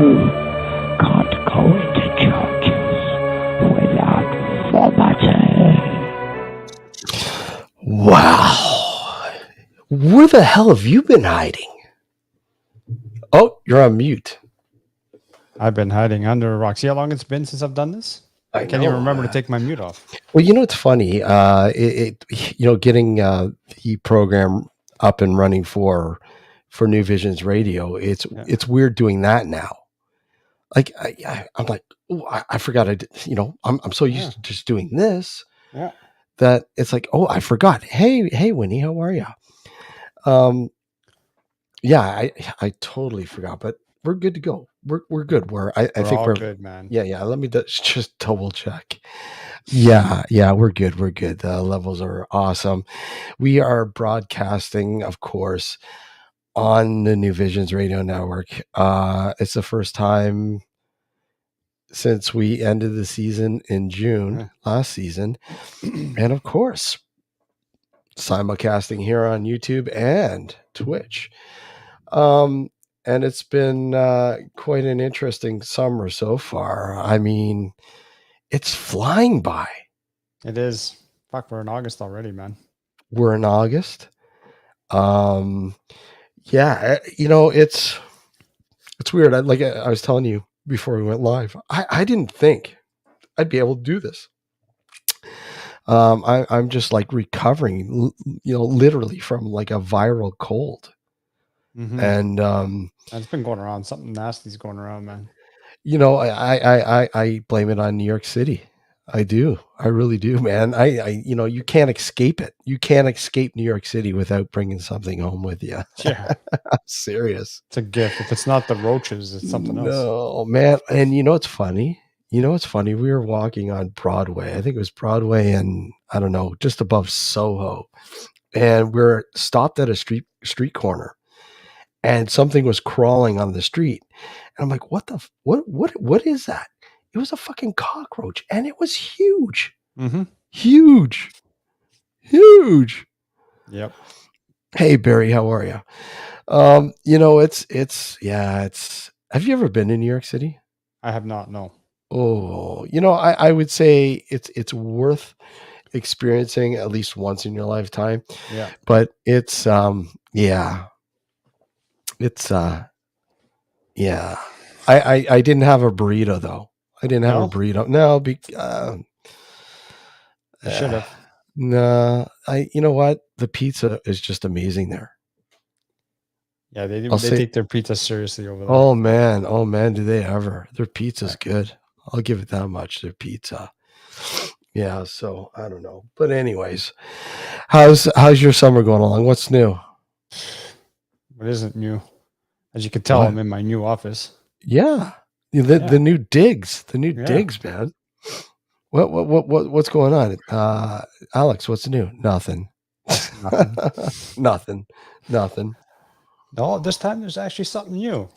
can't go into churches without vomiting. Wow. Where the hell have you been hiding? Oh, you're on mute. I've been hiding under a rock. See how long it's been since I've done this? I can't even remember to take my mute off. Well, you know, it's funny. Getting the program up and running for New Visions Radio, it's weird doing that now. Like I'm like, I forgot. I'm so used to just doing this. Yeah. That it's like, oh, I forgot. Hey, Winnie, how are you? I totally forgot, but we're good to go. We're good. I think we're good, man. Yeah. Let me just double check. Yeah, we're good. We're good. The levels are awesome. We are broadcasting, of course, on the New Visions Radio Network. It's the first time since we ended the season in June last season, and of course, simulcasting here on YouTube and Twitch. And it's been quite an interesting summer so far. I mean, it's flying by. It is. Fuck, we're in August already, man. We're in August. It's weird. I was telling you before we went live, I didn't think I'd be able to do this. I'm just like recovering, literally from like a viral cold. Mm-hmm. And it's been going around. Something nasty's going around, man. I blame it on New York City. I do. I really do, man. You can't escape it. You can't escape New York City without bringing something home with you. Yeah. I'm serious. It's a gift. If it's not the roaches, it's something else. No, man. And it's funny. We were walking on Broadway. I think it was Broadway and I don't know, just above Soho. And we're stopped at a street corner. And something was crawling on the street. And I'm like, what is that? It was a fucking cockroach, and it was huge. Mm-hmm. Huge. Yep. Hey, Barry, how are you? It's. Have you ever been in New York City? I have not. No. Oh, I would say it's worth experiencing at least once in your lifetime. Yeah. But it's I didn't have a burrito though. I didn't have a burrito. No, you should have. No, you know what? The pizza is just amazing there. Yeah, they take their pizza seriously over there. Oh man, do they ever? Their pizza's good. I'll give it that much. Their pizza. Yeah, so I don't know. But anyways, how's your summer going along? What's new? What isn't new? As you can tell, I'm in my new office. Yeah. The new digs. The new digs, man. What's going on? Alex, what's new? Nothing. Nothing. No, this time there's actually something new.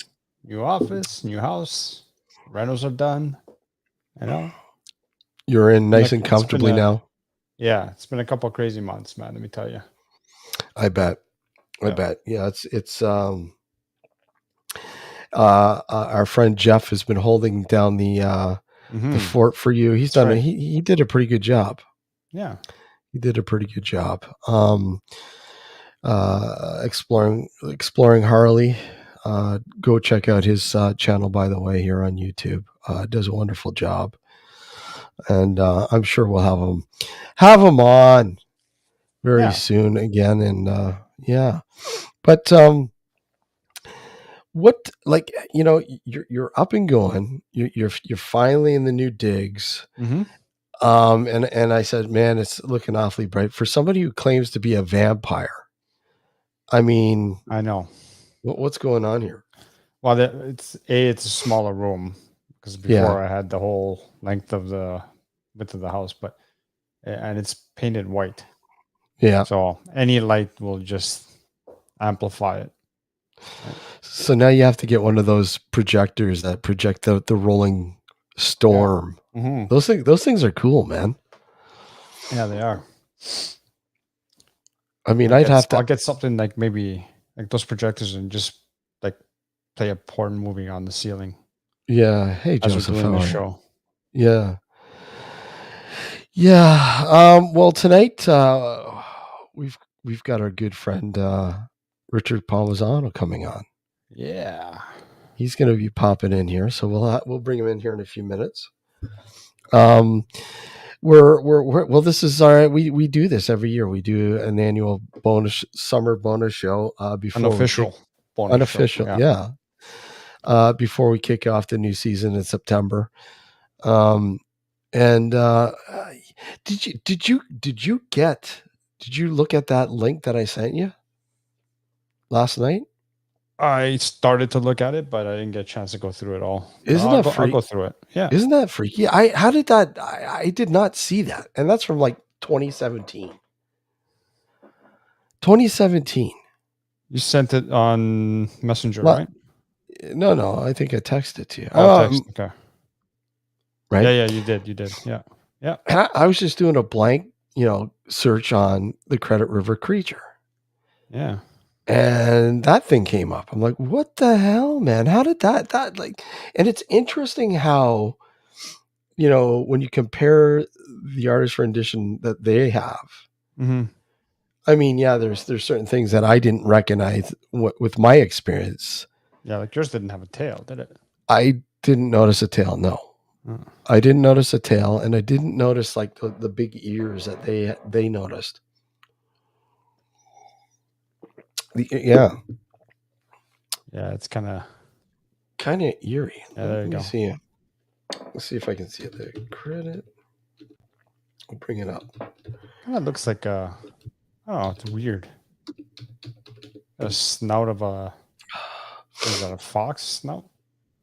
New office, new house. Rentals are done. You're in nice and comfortably now. Yeah, it's been a couple of crazy months, man. Let me tell you. I bet. Yeah, it's our friend Jeff has been holding down the fort for you. He's done. He did a pretty good job. Yeah, he did a pretty good job. Exploring Harley. Go check out his channel, by the way, here on YouTube. Does a wonderful job, and I'm sure we'll have him on very soon again. And but what, like, you're up and going. You're finally in the new digs. Mm-hmm. And I said, man, it's looking awfully bright for somebody who claims to be a vampire. I mean, I know what's going on here. Well, it's a smaller room because before I had the whole length of the width of the house, and it's painted white. Yeah. So any light will just amplify it. So now you have to get one of those projectors that project the rolling storm. Yeah. Mm-hmm. Those things are cool, man. Yeah, they are. I mean, I'll get something like maybe like those projectors and just like play a porn movie on the ceiling. Yeah. Hey, as we're Joseph. doing How this are you? show. Yeah. Yeah. Well, tonight we've got our good friend Richard Palmisano coming on. Yeah. He's going to be popping in here, so we'll bring him in here in a few minutes. We're well. This is our we do this every year. We do an annual summer bonus show before Unofficial bonus show. unofficial, yeah. Before we kick off the new season in September. And did you look at that link that I sent you last night? I started to look at it, but I didn't get a chance to go through it all. Isn't that free? I'll go through it. Yeah. Isn't that freaky? How did that? I did not see that, and that's from like 2017. 2017. You sent it on Messenger, right? No. I think I texted it to you. Okay. Right? Yeah, you did. Yeah. And I was just doing a blank, search on the Credit River Creature. Yeah. And that thing came up. I'm like, what the hell, man? How did that and it's interesting how, when you compare the artist rendition that they have, I mean, yeah, there's certain things that I didn't recognize with my experience. Yeah, like yours didn't have a tail, did it? I didn't notice a tail, no. I didn't notice a tail, and I didn't notice like the big ears that they noticed. Yeah, it's kind of eerie. Yeah, there you go. See it. Let's see if I can see it. The credit. I'll bring it up. Kind of looks like it's weird. A snout of is that a fox snout?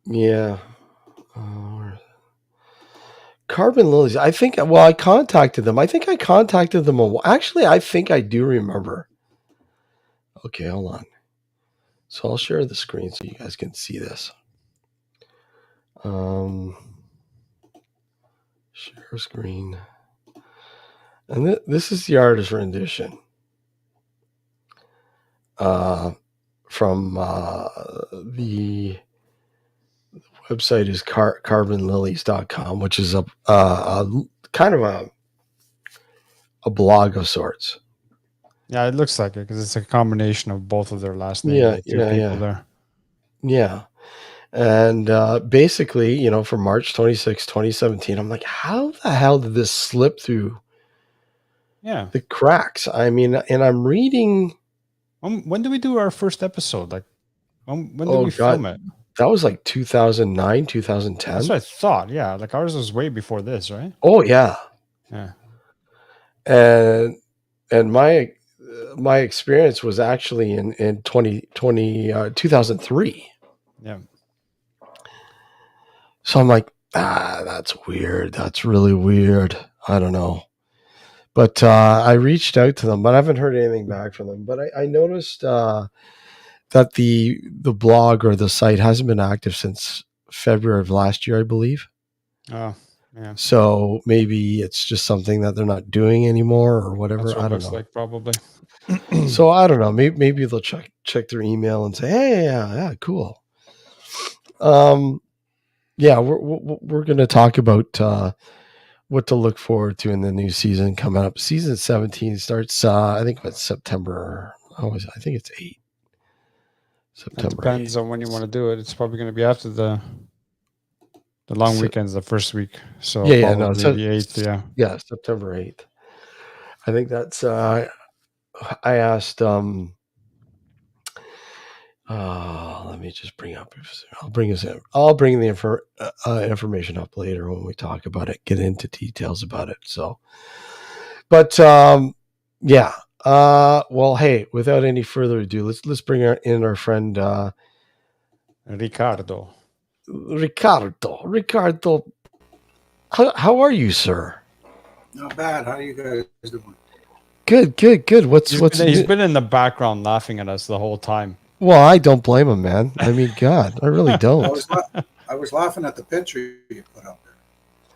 Yeah. Carbon Lilies. I think. Well, I contacted them. I think I contacted them. Actually, I think I do remember. Okay, hold on. So I'll share the screen so you guys can see this. Share screen. And this is the artist rendition. From the website is carbonlilies.com, which is a kind of a blog of sorts. Yeah, it looks like it because it's a combination of both of their last names. Yeah. And basically, from March 26, 2017, I'm like, how the hell did this slip through the cracks? I mean, and I'm reading. When did we do our first episode? Like, when did we film it? That was like 2009, 2010. That's what I thought. Yeah, like ours was way before this, right? Oh, yeah. Yeah. And my experience was actually in 2003. Yeah. So I'm like, that's weird. That's really weird. I don't know. But I reached out to them, but I haven't heard anything back from them. But I noticed that the blog or the site hasn't been active since February of last year, I believe. Oh, yeah. So maybe it's just something that they're not doing anymore or whatever. That's what I don't it looks know. like probably. So I don't know. Maybe they'll check their email and say, "Hey, yeah, cool." Yeah, we're going to talk about what to look forward to in the new season coming up. Season 17 starts, I think it's September. I think it's 8. September. It depends on when you want to do it. It's probably going to be after the long weekend's the first week. So the 8th. Yeah, September 8th. I think that's. I asked. Let me just bring up. I'll bring the information up later when we talk about it. Get into details about it. So, but yeah. Well, hey, without any further ado, let's bring in our friend Ricardo. Ricardo, how are you, sir? Not bad. How are you guys doing? Good. He's been in the background laughing at us the whole time. Well, I don't blame him, man. I mean, God, I really don't. I was laughing at the picture you put up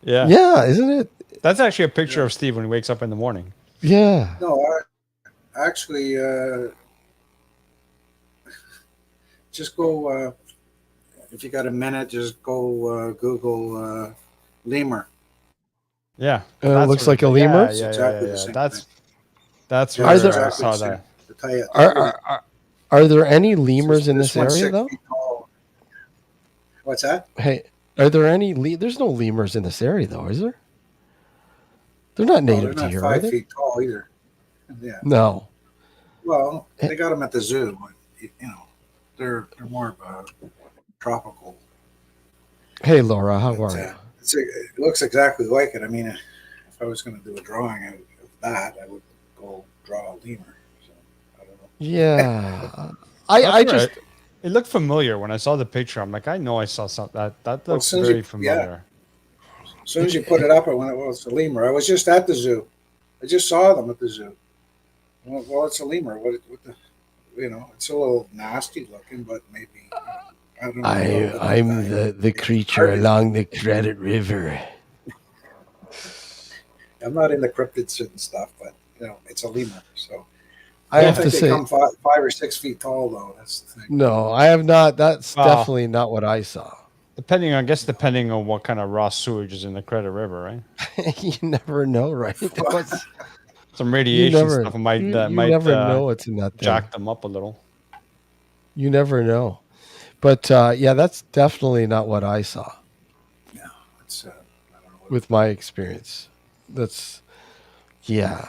there. Yeah, isn't it? That's actually a picture of Steve when he wakes up in the morning. Yeah. No, just go if you got a minute, just go Google lemur. Yeah, It looks like a lemur. Yeah. Exactly the same That's Yeah, where Are there- I exactly saw the same. that. To tell you, Are there any lemurs in this one's area 6 though? feet tall. What's that? Hey, are there any? There's no lemurs in this area though, is there? They're not No, native they're to not here, are 5 they? feet tall either. Yeah. No. Well, they got them at the zoo, but they're more of a tropical. Hey, Laura, how But, are you? it looks exactly like it. I mean, if I was going to do a drawing of that, I would go draw a lemur. So, I don't know. Yeah. I just It looked familiar when I saw the picture. I'm like, I know I saw something that Well, looks as soon as very you- familiar. As soon as you put it up, I went, well, it's a lemur. I was just at the zoo. I just saw them at the zoo. Well, it's a lemur. What the, it's a little nasty looking, but maybe, I don't know. I'm the creature along the Credit River. I'm not into cryptids and stuff, but, it's a lemur. So I don't have to think they say, come 5 or 6 feet tall, though. That's the thing. no, I have not. That's Wow. definitely not what I saw. Depending on what kind of raw sewage is in the Credit River, right? You never know, right? What's- Some radiation never- stuff might you might never know what's in that thing. jack them up a little. You never know. But yeah, that's definitely not what I saw It's, I don't know. with my experience. That's, yeah.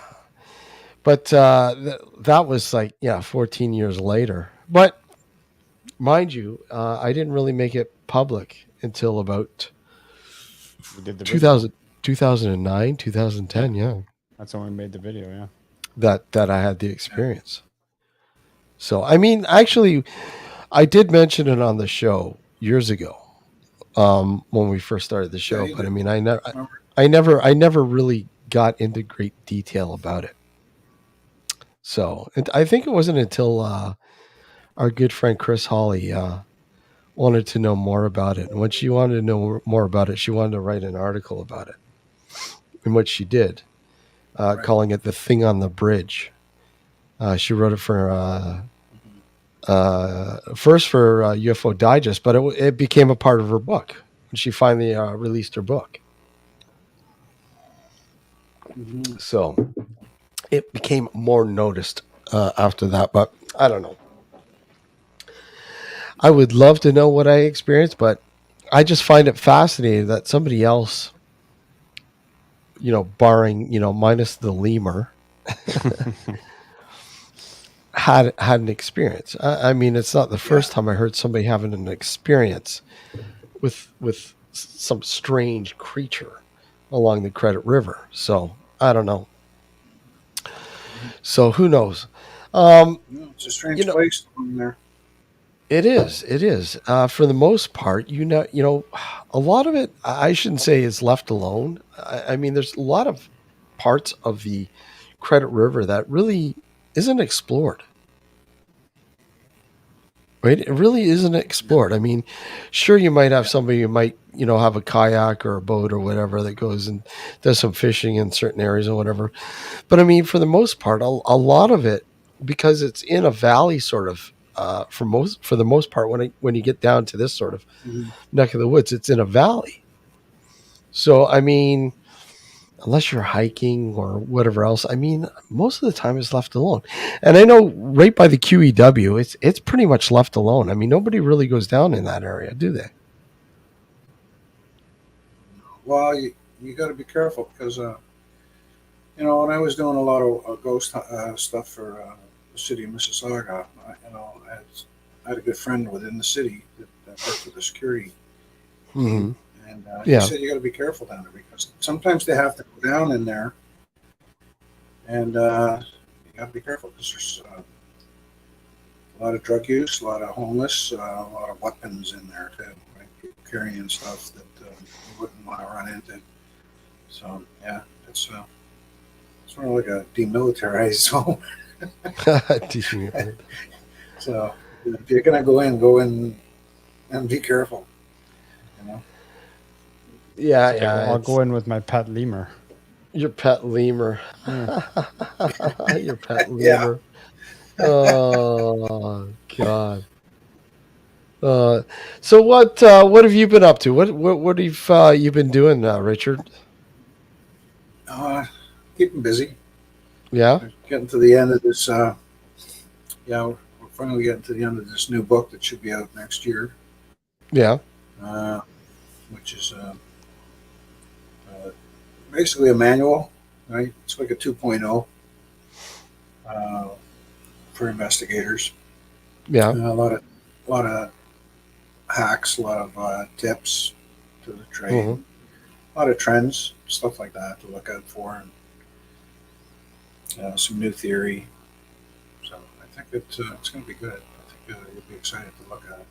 But that was 14 years later. But mind you, I didn't really make it public until about We did the 2009, 2010. Yeah. That's when we made the video. Yeah. That I had the experience. So, I mean, actually, I did mention it on the show years ago when we first started the show. Yeah, you But I did. mean, I never really got into great detail about it. So I think it wasn't until our good friend Chris Hawley wanted to know more about it. And when she wanted to know more about it, she wanted to write an article about it. And what she did, calling it The Thing on the Bridge. She wrote it for first for UFO Digest, but it became a part of her book when she finally released her book. Mhm. So it became more noticed after that, but I don't know. I would love to know what I experienced, but I just find it fascinating that somebody else, barring, minus the lemur, had an experience. I mean, it's not the first time I heard somebody having an experience with some strange creature along the Credit River. So I don't know. So who knows? It's a strange place in there. It is. It is. For the most part, a lot of it, I shouldn't say is left alone. I mean, there's a lot of parts of the Credit River that really isn't explored. Right? It really isn't explored. I mean, sure, you might have somebody who might, have a kayak or a boat or whatever that goes and does some fishing in certain areas or whatever. But I mean, for the most part, a lot of it, because it's in a valley sort of, for the most part, when you get down to this sort of neck of the woods, it's in a valley. So, I mean, unless you're hiking or whatever else, I mean, most of the time it's left alone. And I know right by the QEW, it's pretty much left alone. I mean, nobody really goes down in that area, do they? Well, you got to be careful because, when I was doing a lot of ghost stuff for the city of Mississauga, I had a good friend within the city that worked for the security. Mm-hmm. And he said you got to be careful down there because sometimes they have to go down in there, and you got to be careful because there's a lot of drug use, a lot of homeless, a lot of weapons in there too, right? People carrying stuff that you wouldn't want to run into. So yeah, it's sort of like a demilitarized zone. So if you're gonna go in and be careful. Yeah. I'll go in with my pet lemur. Your pet lemur. Yeah. Your pet lemur. Oh God. So what have you been up to? What have you been doing, Richard? Keeping busy. Yeah, We're getting to the end of this. Yeah, we're finally getting to the end of this new book that should be out next year, yeah. uh, which is uh, basically a manual, right? It's like a 2.0 for investigators. Yeah. A lot of hacks, a lot of tips to the trade, Mhm. a lot of trends, stuff like that to look out for, and some new theory. So I think it's going to be good. I think you'll be excited to look at it.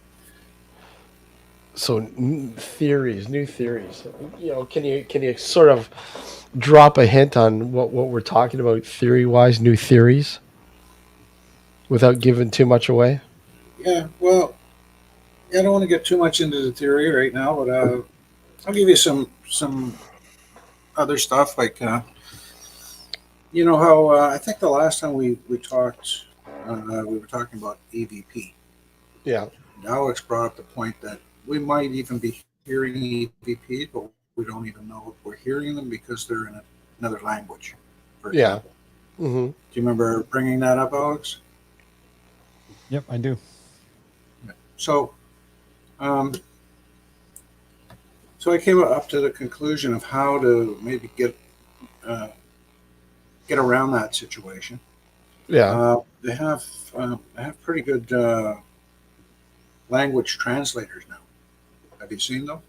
So theories, new theories. Can you sort of drop a hint on what we're talking about theory wise, new theories, without giving too much away? Yeah, well, I don't want to get too much into the theory right now, but I'll give you some other stuff like how I think the last time we talked, we were talking about EVP. Yeah. Alex brought up the point that we might even be hearing EVP, but we don't even know if we're hearing them because they're in another language. For Yeah. example. Mm-hmm. Do you remember bringing that up, Alex? Yep, I do. So, so I came up to the conclusion of how to maybe get around that situation. Yeah. They have pretty good language translators now. Have you seen them?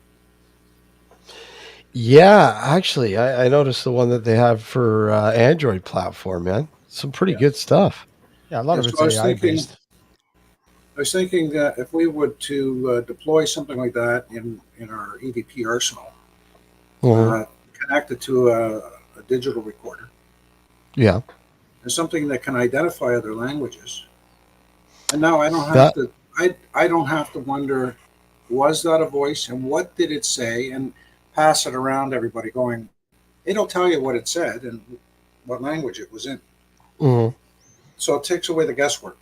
Yeah, actually, I noticed the one that they have for Android platform, man. Some pretty good stuff. Yeah, a lot of so it's AI based. I was thinking that if we would to deploy something like that in our EVP arsenal, Mhm. connect it to a digital recorder, Yeah. and something that can identify other languages. And now I don't have That to. I don't have to wonder, was that a voice and what did it say, and pass it around to everybody going. It'll tell you what it said and what language it was in. mhm. So it takes away the guesswork.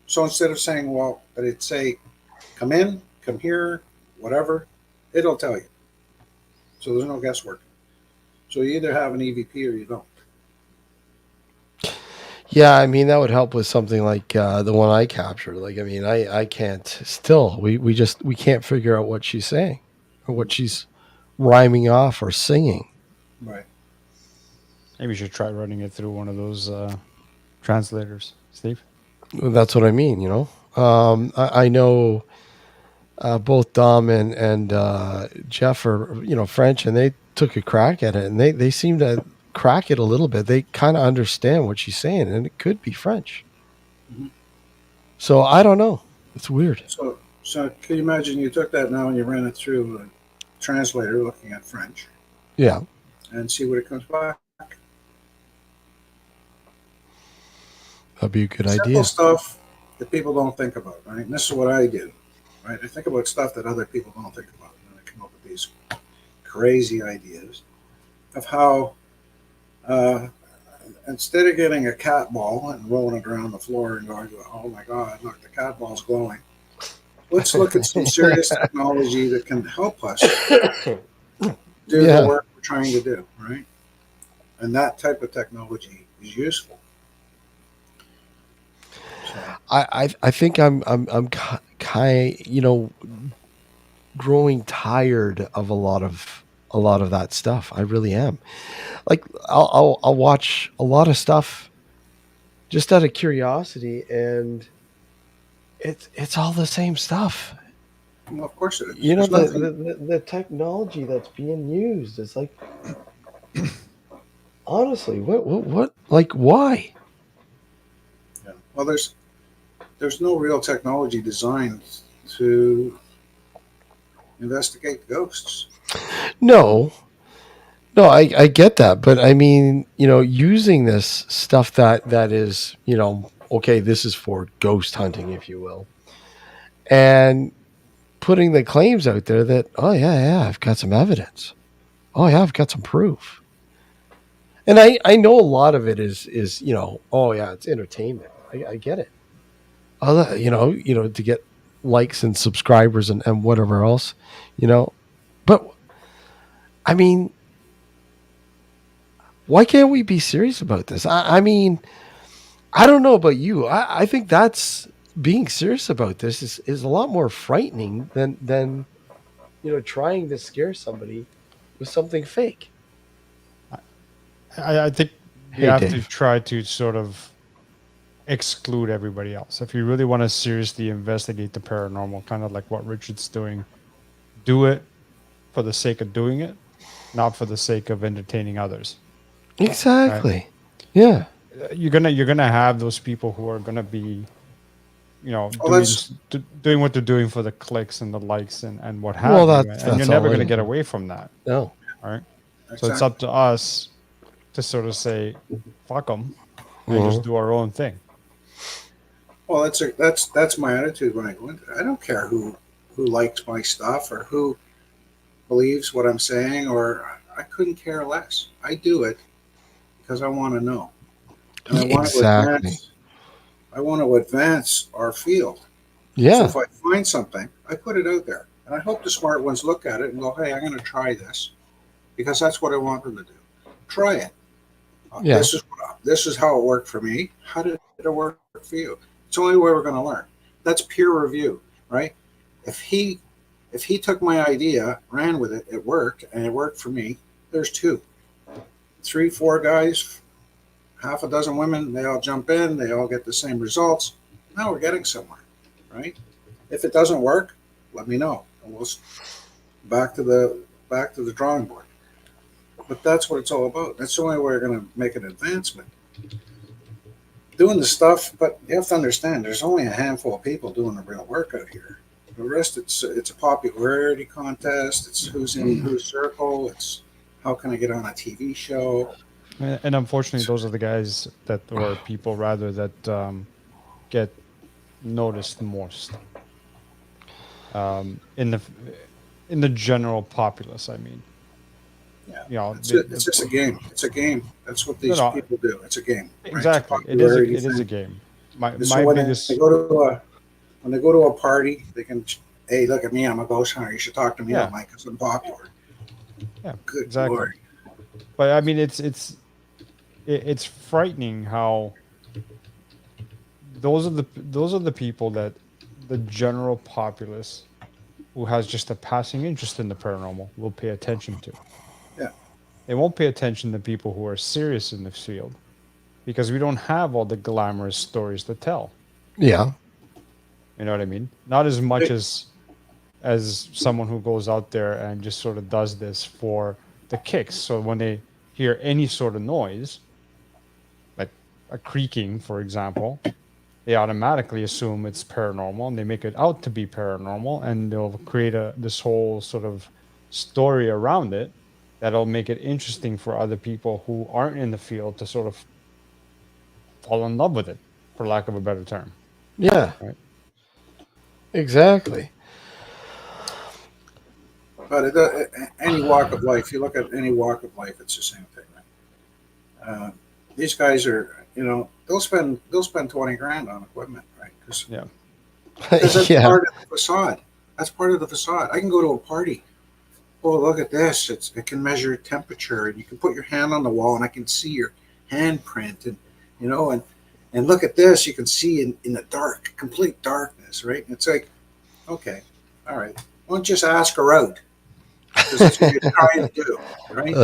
So instead of saying, well, that it say, come in, come here, whatever, it'll tell you. So there's no guesswork. So you either have an EVP or you don't. Yeah, I mean that would help with something like the one I captured. Like, I mean, I can't still. We can't figure out what she's saying or what she's rhyming off or singing. Right. Maybe you should try running it through one of those translators, Steve. That's what I mean. I know both Dom and Jeff are French, and they took a crack at it, and they seem to crack it a little bit. They kind of understand what she's saying, and it could be French. Mm-hmm. So I don't know. It's weird. So can you imagine you took that now and you ran it through a translator looking at French? Yeah. And see what it comes back. That'd be a good Simple idea. stuff that people don't think about, right? And this is what I do, right? I think about stuff that other people don't think about, and I come up with these crazy ideas of how instead of getting a cat ball and rolling it around the floor and going, "Oh my God, look, the cat ball's glowing," let's look at some serious technology that can help us do the work we're trying to do, right? And that type of technology is useful. I think I'm kind growing tired of a lot of that stuff. I really am. Like I'll watch a lot of stuff just out of curiosity, and it's all the same stuff. Well, of course it is. The technology that's being used is like, honestly, what like why? Yeah. Well, there's no real technology designed to investigate ghosts. No, I get that, but I mean, using this stuff that is, okay, this is for ghost hunting, if you will, and putting the claims out there that, oh yeah, I've got some evidence. Oh yeah, I've got some proof. And I know a lot of it is oh yeah, it's entertainment. I get it. To get likes and subscribers and whatever else, you know. But I mean, why can't we be serious about this? I mean, I don't know about you. I think that's being serious about this is a lot more frightening than trying to scare somebody with something fake. I think you Hey, have to Dave. try to sort of exclude everybody else. If you really want to seriously investigate the paranormal, kind of like what Richard's doing, do it for the sake of doing it, not for the sake of entertaining others. Exactly. Yeah. You're gonna have those people who are gonna be, Oh, doing what they're doing for the clicks and the likes and what have Well, you, that's and you're all never it gonna is. get away from that. No. All right. So it's exactly. up to us to sort of say, "Fuck them," and just do our own thing. Well, that's my attitude when I go into it. I don't care who likes my stuff or who believes what I'm saying, or I couldn't care less. I do it because I want to know, and I want to Exactly. advance. I want to advance our field. So Yeah. if I find something, I put it out there, and I hope the smart ones look at it and go, "Hey, I'm going to try this," because that's what I want them to do. Try it. Yeah. This is how it worked for me. How did it work for you? It's the only way we're going to learn. That's peer review, right? If he took my idea, ran with it, it worked, and it worked for me. There's 2, 3, 4 guys, half a dozen women. They all jump in. They all get the same results. Now we're getting somewhere, right? If it doesn't work, let me know, and we'll back to the drawing board. But that's what it's all about. That's the only way we're going to make an advancement. Doing the stuff, but you have to understand, there's only a handful of people doing the real work out here. The rest, it's a popularity contest. It's who's in whose circle. It's how can I get on a TV show. And unfortunately, those are the guys or people rather, that get noticed most. In the general populace, I mean. Yeah, it's just a game. It's a game. That's what these people do. It's a game. Exactly. Right? It is a game. My biggest. When they go to a party, they can, hey, look at me. I'm a ghost hunter. You should talk to me, Mike, because I'm popular. Yeah, Good exactly. Lord. But I mean, it's frightening how those are the people that the general populace who has just a passing interest in the paranormal will pay attention to. Yeah. They won't pay attention to people who are serious in this field because we don't have all the glamorous stories to tell. Yeah. You know what I mean? Not as much as someone who goes out there and just sort of does this for the kicks. So when they hear any sort of noise, like a creaking, for example, they automatically assume it's paranormal and they make it out to be paranormal, and they'll create this whole sort of story around it that'll make it interesting for other people who aren't in the field to sort of fall in love with it, for lack of a better term. Yeah. Right. Exactly. But any walk of life, you look at any walk of life, it's the same thing, right? These guys are, they'll spend $20,000 on equipment, right? Because that's part of the facade. That's part of the facade. I can go to a party. Oh, look at this! It can measure temperature, and you can put your hand on the wall, and I can see your handprint, and look at this. You can see in the dark, complete darkness, right? And it's like, okay, all right. Why don't you just ask her out? Because that's what you're trying to do, right?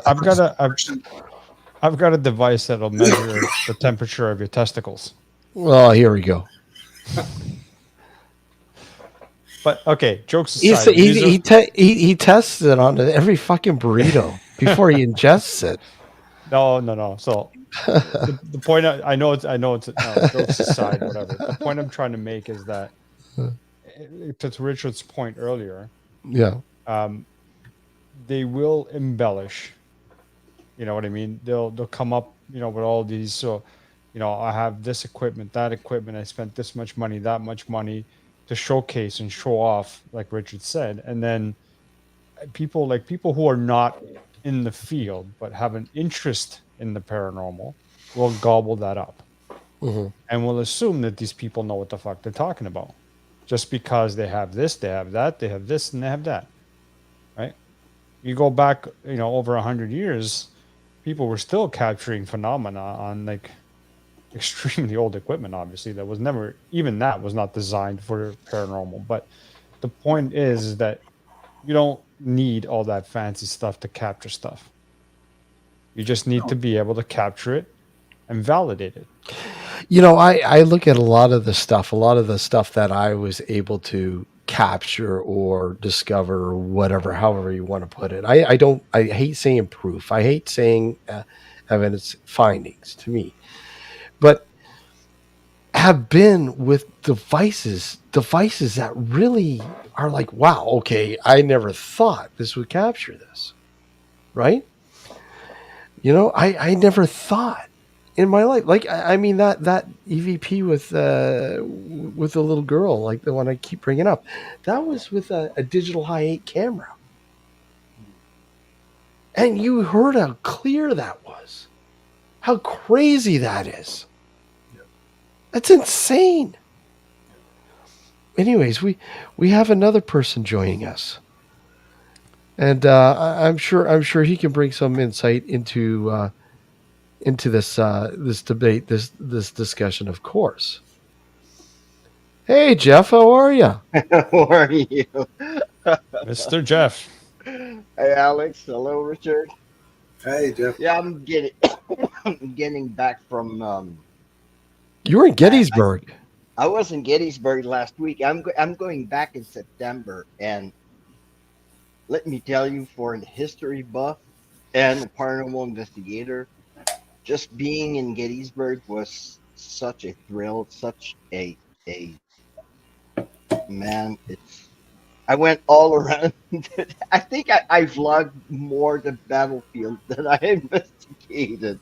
I've got a device that'll measure the temperature of your testicles. Well, here we go. But okay, jokes aside, he tests it on every fucking burrito before he ingests it. No. So the point I know it's jokes aside, whatever. The point I'm trying to make is that, to Richard's point earlier, they will embellish. You know what I mean? They'll come up, with all these. So, I have this equipment, that equipment. I spent this much money, that much money, to showcase and show off, like Richard said. And then people who are not in the field but have an interest in the paranormal will gobble that up, and will assume that these people know what the fuck they're talking about. just because they have this, they have that, they have this, and they have that, right? You go back, over 100 years, people were still capturing phenomena on like extremely old equipment. Obviously, that was never even that was not designed for paranormal. But the point is that you don't need all that fancy stuff to capture stuff. You just need to be able to capture it and validate it. I look at a lot of the stuff that I was able to capture or discover or whatever, however you want to put it. I hate saying proof. I hate saying evidence findings to me, but have been with devices that really are like, wow, okay, I never thought this would capture this, right? I never thought in my life. Like I mean that EVP with the little girl, like the one I keep bringing up, that was with a digital high 8 camera, and you heard how clear that was, how crazy that is. That's insane. Anyways, we have another person joining us, and I'm sure he can bring some insight into this debate, this discussion, of course. Hey, Jeff, how are you? How are you? Mr. Jeff. Hey, Alex. Hello, Richard. Hey, Jeff. Yeah, I'm getting I'm getting back from. You were in Gettysburg. I was in Gettysburg last week. I'm going back in September, and let me tell you, for a history buff and a paranormal investigator, just being in Gettysburg was such a thrill, such a man. I went all around. I think I vlogged more the battlefield than I investigated.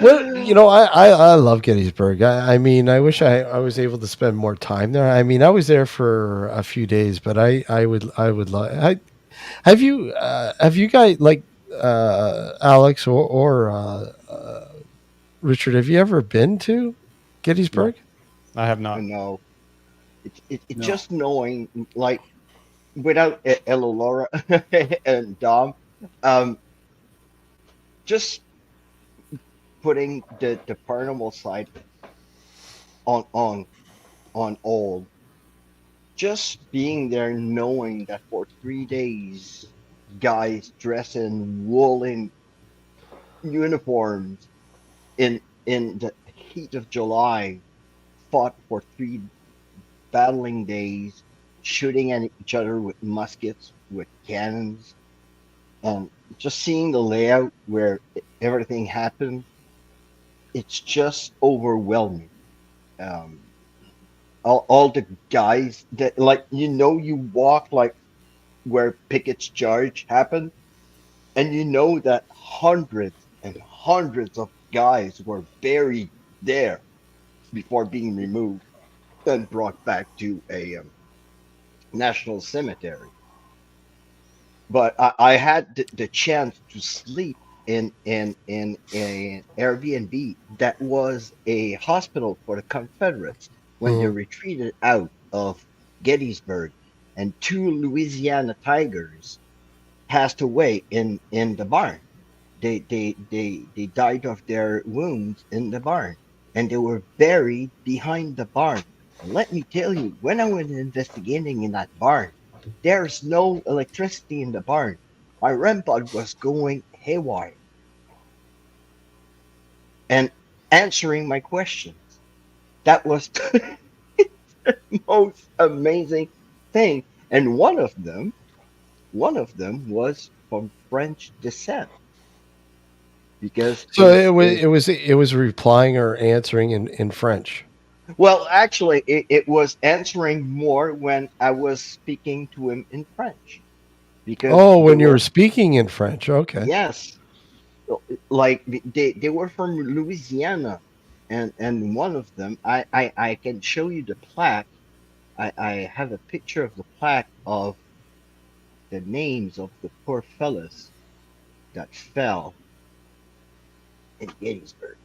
Well, I love Gettysburg. I mean, I wish I was able to spend more time there. I mean, I was there for a few days, but I would love. Have you guys, like, Alex or Richard? Have you ever been to Gettysburg? I have not. No, it No. just knowing, like, without Elolora and Dom, um, just putting the paranormal side on on on hold. Just being there, knowing that for 3 days, guys dressed in woolen uniforms in the heat of July fought for 3 battling days, shooting at each other with muskets, with cannons, and just seeing the layout where everything happened, it's just overwhelming. Um, all the guys that, like, you walk like where Pickett's charge happened, and you know that hundreds and hundreds of guys were buried there before being removed and brought back to a national cemetery. But I had the chance to sleep in an Airbnb that was a hospital for the Confederates when they Mhm. retreated out of Gettysburg, and two Louisiana Tigers passed away in the barn. They died of their wounds in the barn, and they were buried behind the barn. And let me tell you, when I went investigating in that barn, there's no electricity in the barn. My REM pod was going haywire and answering my questions. That was the most amazing thing. And one of them was from French descent because So it was replying or answering in French. well, actually, it was answering more when I was speaking to him in French because Oh, there when you were were, speaking in French. Okay. yes, like they were from Louisiana, and one of them, I can show you the plaque. I have a picture of the plaque of the names of the poor fellas that fell in Gettysburg.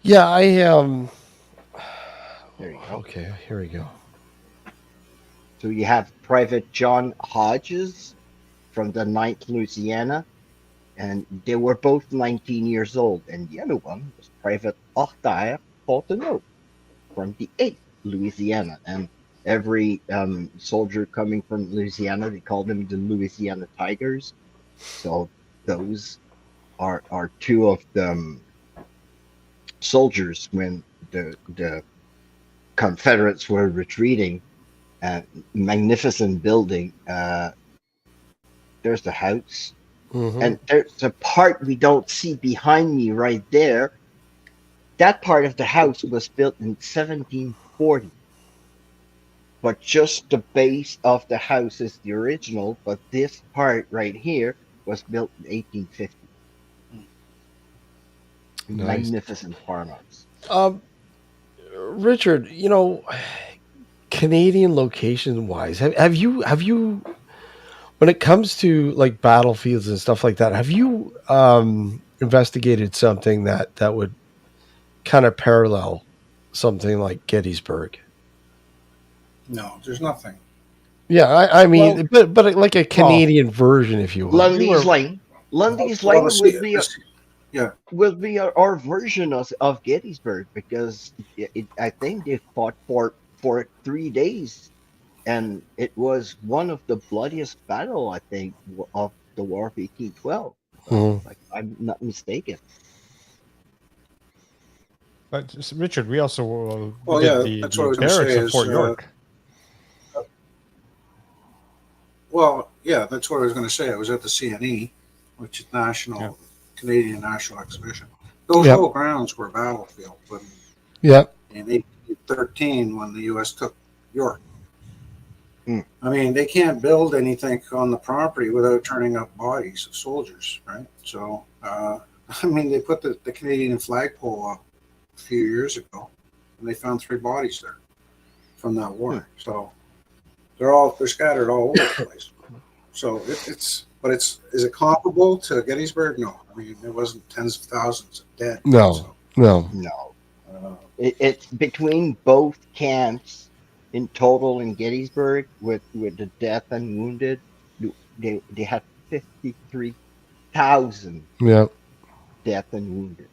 Yeah, There you go. okay, here we go. So you have Private John Hodges from the Ninth Louisiana, and they were both 19 years old. And the other one was Private Arthur Fontenot from the 8th Louisiana. And every soldier coming from Louisiana, they called them the Louisiana Tigers. So those are two of the soldiers when the Confederates were retreating. Magnificent building. There's the house. Mhm. And there's a part we don't see behind me right there. That part of the house was built in 1740. But just the base of the house is the original, but this part right here was built in 1850. Nice. Magnificent farmhouse. Richard, Canadian location wise, have you when it comes to like battlefields and stuff like that, have you investigated something that would kind of parallel something like Gettysburg? No, there's nothing. Yeah, I mean, but like a Canadian version, if you will. Lundy's Lane. Lundy's Well, Lane yeah. will be our version of Gettysburg, because I think they fought for 3 days, and it was one of the bloodiest battle, I think, of the War of 1812. Mhm. Like, I'm not mistaken. But Richard, we also Well, did yeah, that's the what I was gonna barracks say of is, Fort York. Well, yeah, that's what I was going to say. I was at the CNE, which is Canadian National Exhibition. Those Yep. whole grounds were battlefield Yeah. in 1813 when the U.S. took York. Hmm. I mean, they can't build anything on the property without turning up bodies of soldiers, right? So, I mean, they put the Canadian flagpole up a few years ago, and they found 3 bodies there from that war. So they're scattered all over the place. So is it comparable to Gettysburg? No, I mean, there wasn't tens of thousands of dead. No. So, No. It's between both camps in total in Gettysburg with the death and wounded. They had 53,000 Yeah. death and wounded.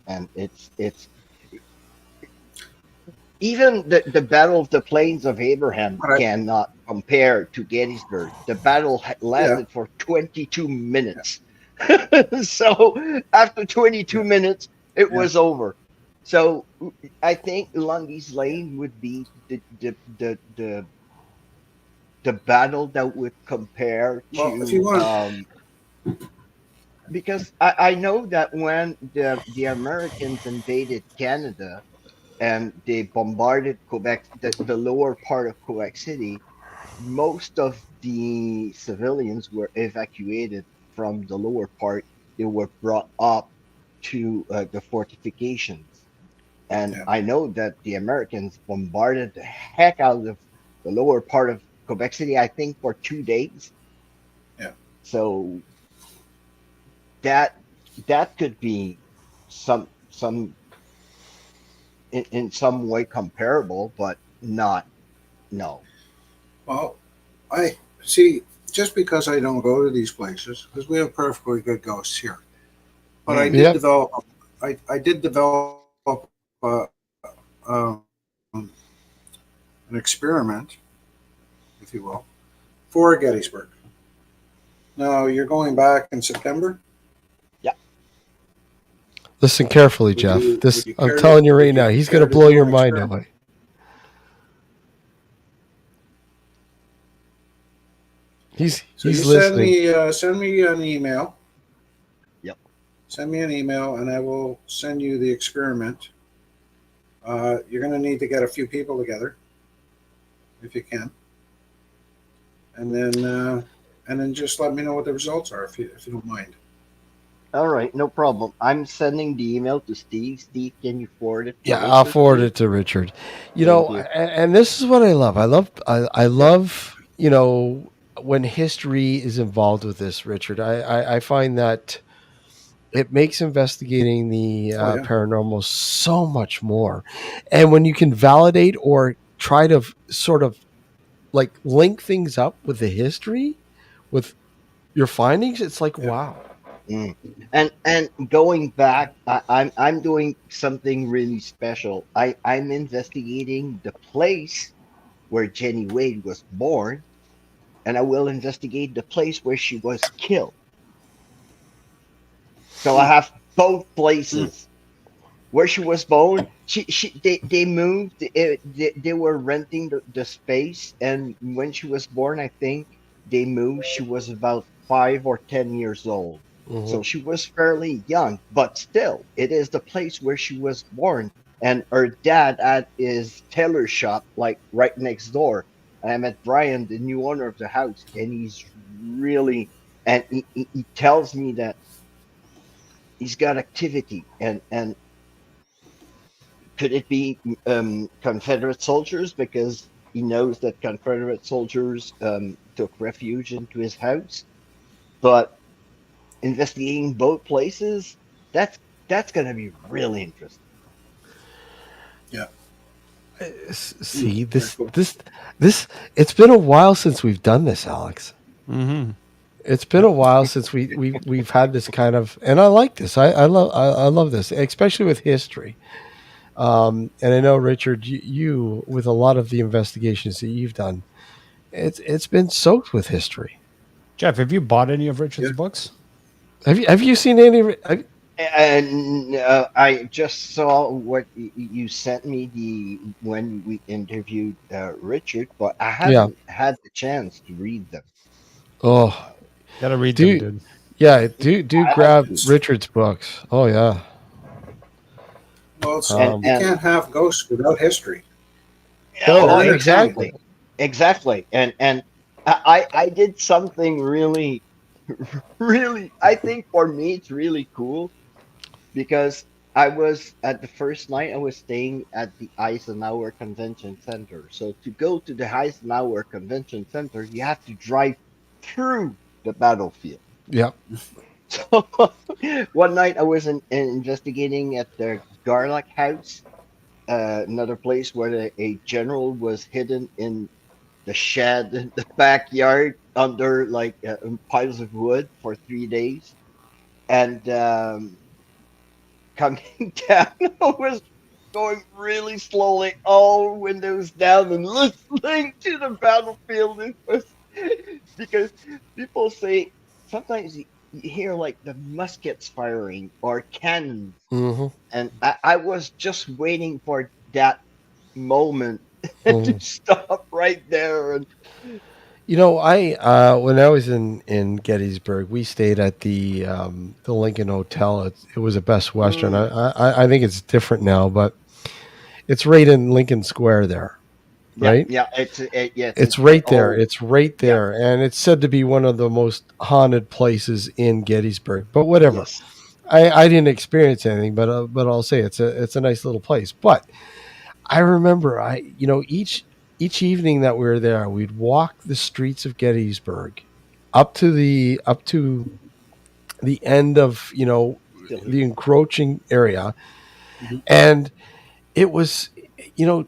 And it's even the Battle of the Plains of Abraham Right. cannot compare to Gettysburg. The battle lasted for 22 minutes. So after 22 minutes, it was over. So I think Lundy's Lane would be the battle that would compare to. Well, if you want, because I know that when the Americans invaded Canada and they bombarded Quebec, the lower part of Quebec City, most of the civilians were evacuated from the lower part. They were brought up to the fortifications. And Yeah. I know that the Americans bombarded the heck out of the lower part of Quebec City, I think, for 2 days. Yeah. So that could be some in some way comparable, but no. well, I see. Just because I don't go to these places, because we have perfectly good ghosts here, but I did Yep. develop. I did develop an experiment, if you will, for Gettysburg. Now you're going back in September. Listen carefully, Would Jeff. you- This would you I'm care to- telling you would right you now, he's care going to to blow do your an mind experiment? away. He's So you listening. send me an email. Yep. Send me an email, and I will send you the experiment. You're going to need to get a few people together, if you can, and then just let me know what the results are, if you don't mind. All right, no problem. I'm sending the email to Steve. Steve, can you forward it? to Yeah, I'll Richard, forward please? it to Richard. Thank you. And this is what I love. I love, when history is involved with this, Richard. I find that it makes investigating the Oh yeah. paranormal so much more. And when you can validate or try to sort of like link things up with the history, with your findings, it's like, Yeah. wow. Mm. And going back, I'm doing something really special. I'm investigating the place where Jenny Wade was born, and I will investigate the place where she was killed. So I have both places where she was born. They moved. They were renting the space, and when she was born, I think they moved. She was about 5 or 10 years old, Mhm. so she was fairly young. But still, it is the place where she was born, and her dad had his tailor shop like right next door. And I met Brian, the new owner of the house, and he's really, and he tells me that he's got activity, and could it be Confederate soldiers, because he knows that Confederate soldiers took refuge into his house? But investigating both places, that's going to be really interesting. Yeah. See, Very cool. this. It's been a while since we've done this, Alex. Mm-hmm. It's been a while since we've had this kind of, and I like this. I love this, especially with history. And I know, Richard, you with a lot of the investigations that you've done, it's been soaked with history. Jeff, have you bought any of Yeah. Richard's books? Have you seen any? And I just saw what you sent me the when we interviewed Richard, but I Yeah. haven't had the chance to read them. Oh, Gotta read them, do dude. yeah, do I have grab to. Richard's books. Oh yeah. Well, it's, And Um, you and can't have ghosts without history. no, oh, They're entertaining. exactly. exactly. And I did something really, really. I think for me it's really cool because I was at the first night I was staying at the Eisenhower Convention Center. So to go to the Eisenhower Convention Center, you have to drive through the battlefield. Yep. So one night I was investigating at the Garlock House, another place where a general was hidden in the shed in the backyard under like piles of wood for 3 days. And coming down, I was going really slowly, all windows down, and listening to the battlefield. It was because people say sometimes you hear like the muskets firing or cannons, Hmm. and I was just waiting for that moment to Hmm. stop right there. And You know, I when I was in Gettysburg, we stayed at the Lincoln Hotel. It was a Best Western. Mm, I think it's different now, but it's right in Lincoln Square there, yeah, right? yeah, yes, It's it's right there. oh It's right yeah, there, and it's said to be one of the most haunted places in Gettysburg. But whatever, yes, I didn't experience anything, but I'll say it's a nice little place. But I remember each evening that we were there, we'd walk the streets of Gettysburg up to the end of still here. the encroaching area, mhm. and it was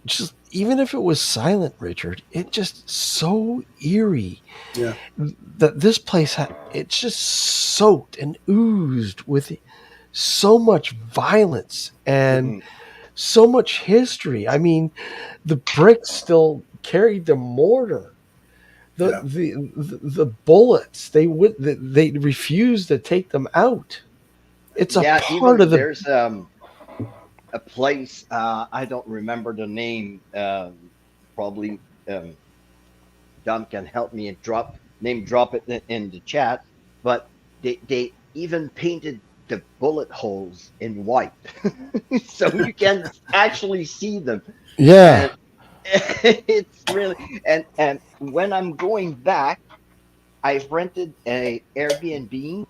just even if it was silent, Richard, it just so eerie Yeah. that this place had it's just soaked and oozed with so much violence and Mhm. so much history. I mean, the bricks still carried the mortar. The Yeah. the bullets, they refused to take them out. It's a Yeah, part even of the there's a place I don't remember the name. Probably Dom can help me and drop it in the chat. But they even painted the bullet holes in white, so you can actually see them. yeah, And it's really and when I'm going back, I've rented a Airbnb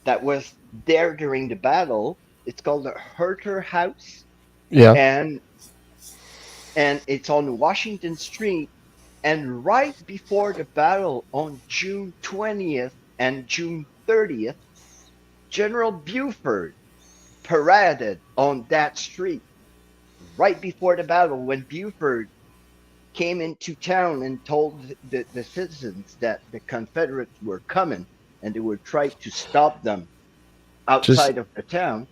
that was there during the battle. It's called the Herter House, yeah. and it's on Washington Street. And right before the battle on June 20th and June 30th, General Buford paraded on that street right before the battle when Buford came into town and told the citizens that the Confederates were coming and they would try to stop them Just outside of the town.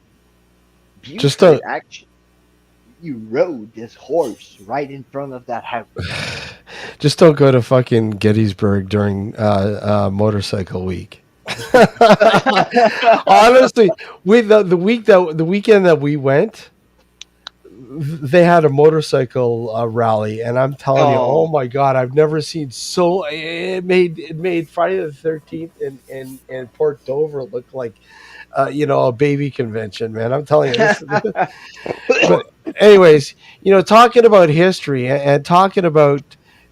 just Buford don't actually rode this horse right in front of that house. just don't go to fucking Gettysburg during motorcycle week. Honestly, with the weekend that we went, they had a motorcycle rally, and I'm telling you, oh Oh, my god, I've never seen so. It made Friday the 13th and Port Dover look like, a baby convention, man. I'm telling you this. But anyways, talking about history and talking about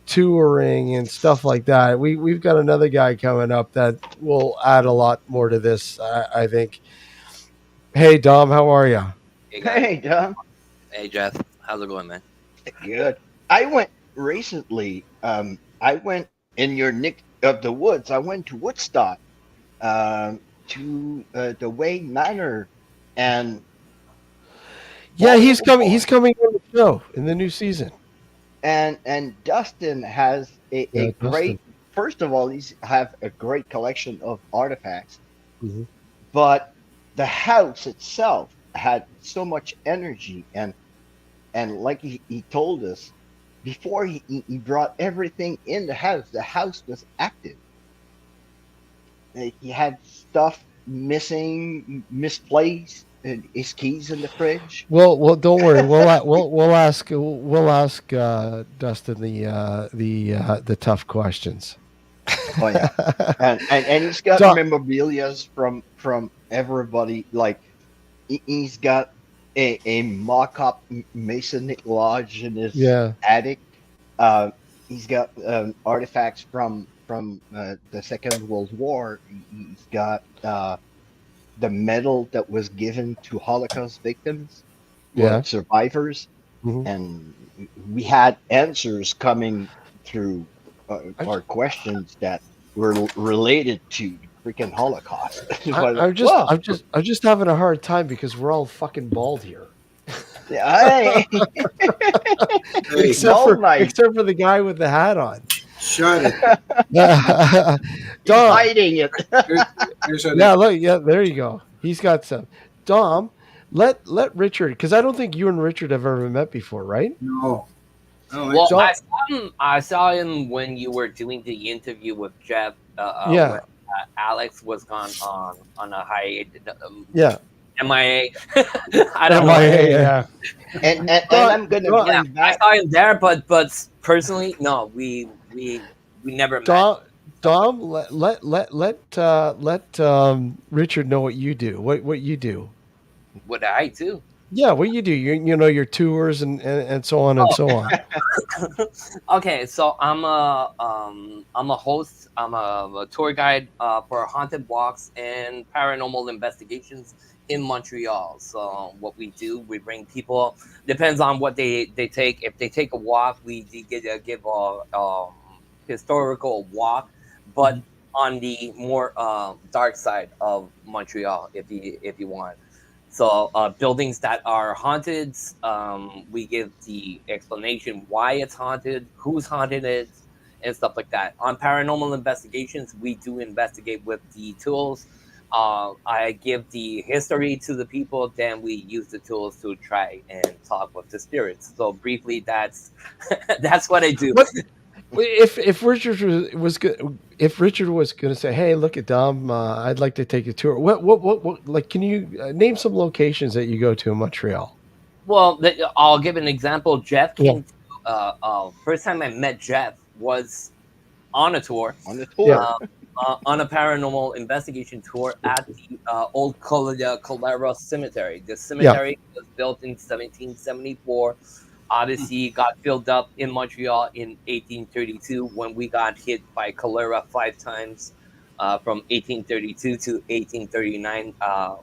touring and stuff like that, we've got another guy coming up that will add a lot more to this. I think. Hey Dom, how are you? Hey guys. hey, John. Hey Jeff. How's it going, man? Good. I went recently. I went in your neck of the woods. I went to Woodstock, to the Wayne Manor, and Yeah, boy, he's oh coming. He's boy, coming on the show in the new season. and Dustin has a Yeah, Dustin. great. First of all, he's have a great collection of artifacts, Mhm. but the house itself had so much energy, and like he told us before he brought everything in the house was active. He had stuff missing, misplaced, and his keys in the fridge. Well, don't worry. We'll ask Dustin the tough questions. Oh yeah, and he's got Dom, memorabilia's from everybody. Like he's got a mock-up Masonic lodge in his yeah, attic. He's got artifacts from the Second World War. He's got the medal that was given to Holocaust victims or yeah. survivors, Mhm. and we had answers coming through I, our questions that were related to the freaking Holocaust. I, But, I'm just, well, I'm just having a hard time because we're all fucking bald here, I, Hey, it's except bald for night. except for the guy with the hat on. shut it. He's Dom, hiding it. Here- Here's a, yeah, look, yeah, there you go. He's got some. Dom, let Richard, because I don't think you and Richard have ever met before, right? no. I don't Well, think so. Dom, I saw him when you were doing the interview with Jeff. yeah, When Alex was gone on a hiatus. yeah. MIA. I don't know. MIA, yeah. Yeah. And Dom, I'm gonna Dom, Yeah, bring I back. saw him there, but personally, no, we never met. Dom, let Richard know what you do. What you do. What I too. Yeah, what you do. Your tours and so on and Oh, so on. okay. So I'm a host. I'm a tour guide for haunted walks and paranormal investigations in Montreal. So what we do, we bring people. Depends on what they take. If they take a walk, we give a historical walk, but on the more dark side of Montreal, if you want. So buildings that are haunted, we give the explanation why it's haunted, who's haunted it, and stuff like that. On paranormal investigations, we do investigate with the tools. I give the history to the people, then we use the tools to try and talk with the spirits. So briefly, that's that's what I do. What if Richard if Richard was going to say, "Hey, look at Dom, I'd like to take a tour." What like? Can you name some locations that you go to in Montreal? Well, I'll give an example. Jeff Yeah, came. First time I met Jeff was on a tour, On the yeah, tour. on a paranormal investigation tour at the old Calera Cemetery. The yeah. cemetery was built in 1774. Odyssey got filled up in Montreal in 1832 when we got hit by cholera 5 times. From 1832 to 1839,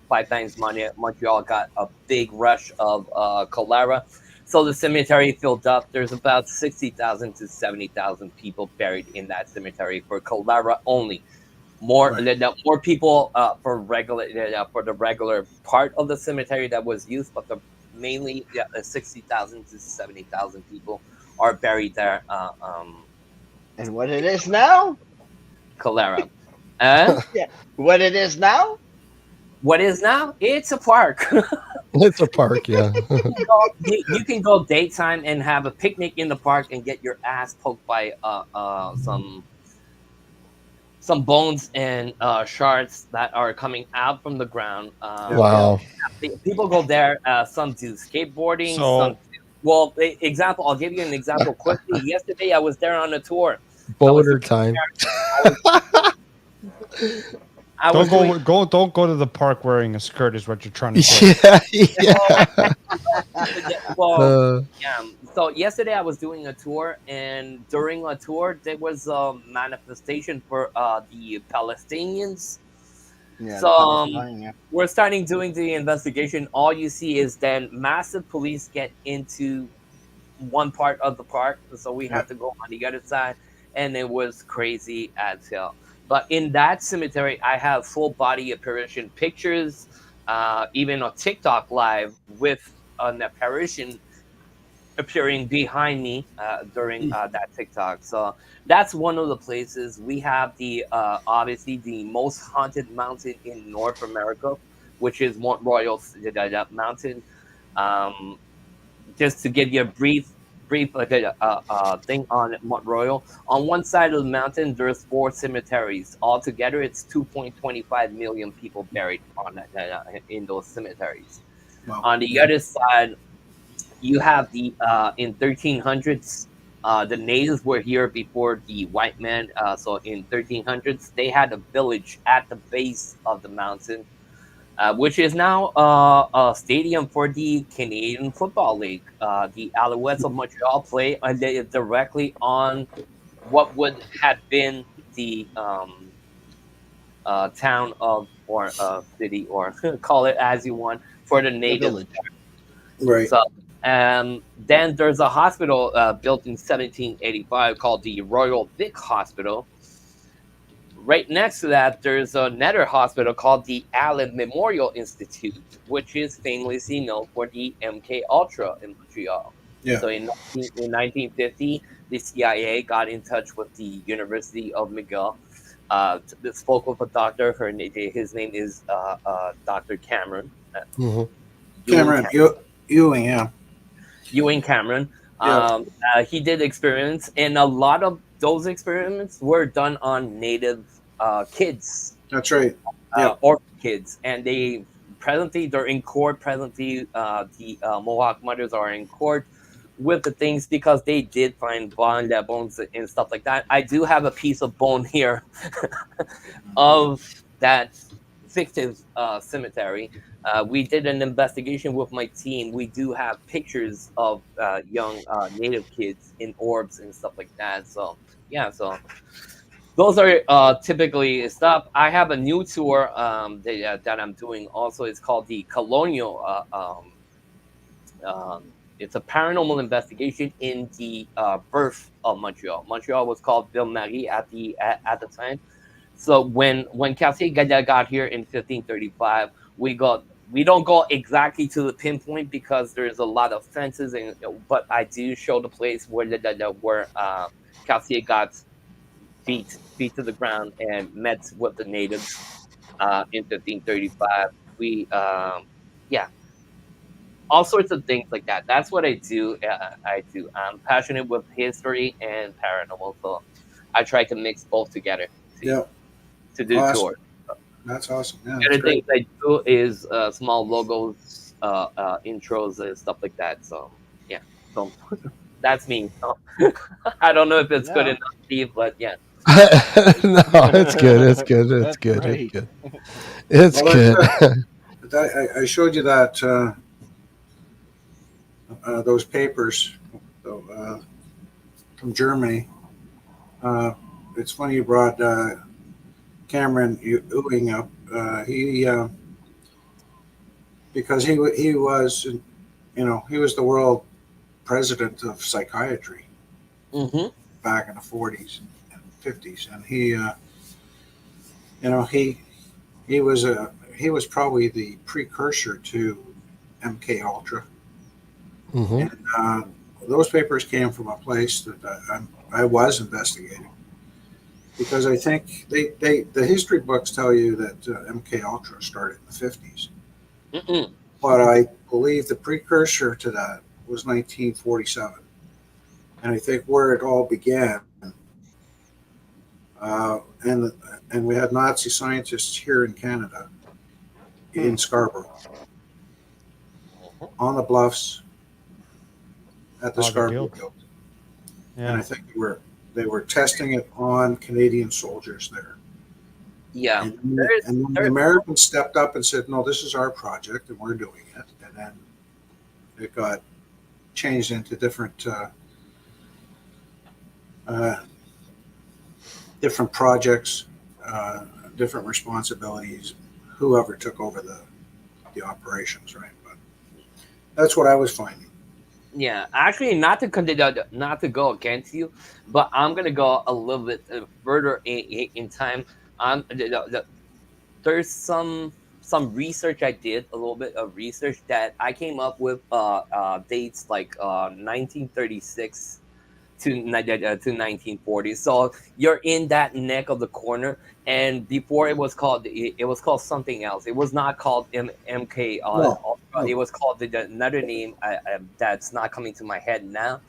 5 times Montreal got a big rush of cholera. So the cemetery filled up. There's about 60,000 to 70,000 people buried in that cemetery for cholera only. More Right. more people for the regular part of the cemetery that was used, but the mainly 60,000 to 70,000 people are buried there. And what it is now? Cholera. Uh, Yeah. What it is now? what is now? It's a park. It's a park, yeah. You can go daytime and have a picnic in the park and get your ass poked by some bones and shards that are coming out from the ground. Yeah. Wow. People go there. Some do skateboarding. So- Well, example. I'll give you an example quickly. Yesterday, I was there on a tour. Boulder time. I was doing, Don't go to the park wearing a skirt is what you're trying to say. Yeah. well, Uh, yeah. So yesterday I was doing a tour, and during a tour there was a manifestation for the Palestinians. Yeah. So, the Palestine, yeah. we're starting doing the investigation. All you see is then massive police get into one part of the park, so we had to go on the other side, and it was crazy as hell. But in that cemetery, I have full body apparition pictures, even on TikTok live with an apparition appearing behind me during that TikTok. So that's one of the places. We have the obviously the most haunted mountain in North America, which is Mont Royal mountain. Um, just to give you a brief thing on Mont Royal. On one side of the mountain, there's 4 cemeteries. Altogether, it's 2.25 million people buried on in those cemeteries. Wow. On the other side, you have the in 1300s. The natives were here before the white man. So in 1300s, they had a village at the base of the mountain, which is now a stadium for the Canadian Football League. The Alouettes of Montreal play directly on what would have been the town of or city, or call it as you want, for the The natives. village. Right. So, then there's a hospital built in 1785 called the Royal Vic Hospital. Right next to that, there's another hospital called the Allen Memorial Institute, which is famously known for the MK Ultra in Montreal. Yeah. So in 1950, the CIA got in touch with the University of McGill. Spoke with a doctor. His name is Dr. Cameron. mhm. Cameron Ewing, yeah. Ewing Cameron. Yeah. He did experiments, and a lot of those experiments were done on native kids, That's right. Yeah. orphan kids, and they're in court. Presently, the Mohawk mothers are in court with the things because they did find bones and stuff like that. I do have a piece of bone here of that fictive cemetery. We did an investigation with my team. We do have pictures of young native kids in orbs and stuff like that. So yeah, so those are typically stuff. I have a new tour that I'm doing also. It's called the Colonial. It's a paranormal investigation in the birth of Montreal. Montreal was called Ville-Marie at the time. So when Cartier got here in 1535, we don't go exactly to the pinpoint because there's a lot of fences, but I do show the place where Cartier got feet to the ground and met with the natives in 1535. We all sorts of things like that. That's what I do. I'm passionate with history and paranormal, so I try to mix both together Yeah. to do Awesome. tours. That's awesome. Yeah. The That's other great. things I do is small logos, intros, and stuff like that. So yeah, so that's me. So, I don't know if it's good Yeah. enough, Steve, but yeah. No, it's good. It's good. It's That's good. great. It's good. It's Well, good. I showed you that those papers from Germany. It's funny you brought Cameron Ewing up. He because he was he was the world president of psychiatry Mm-hmm. back in the 40s and 50s, and he was probably the precursor to MK Ultra, Hmm. and those papers came from a place that I was investigating because I think the history books tell you that MK Ultra started in the 50s, Mm-mm. but I believe the precursor to that was 1947, and I think where it all began. And we had Nazi scientists here in Canada, in Scarborough, on the bluffs at the Oh, the Scarborough guild. Guild, and I Yeah. think they were testing it on Canadian soldiers there. Yeah. And, There's and then the there's Americans stepped up and said, "No, this is our project, and we're doing it." And then it got changed into uh, different projects, different responsibilities. Whoever took over the operations, right? But that's what I was finding. Yeah, actually, not to go against you, but I'm gonna go a little bit further in time. There's some research I did, a little bit of research that I came up with dates like 1936 to 1940. So you're in that neck of the corner. And before it was called something else. It was not called MK No, Ultra. It no, was called another name that's not coming to my head now.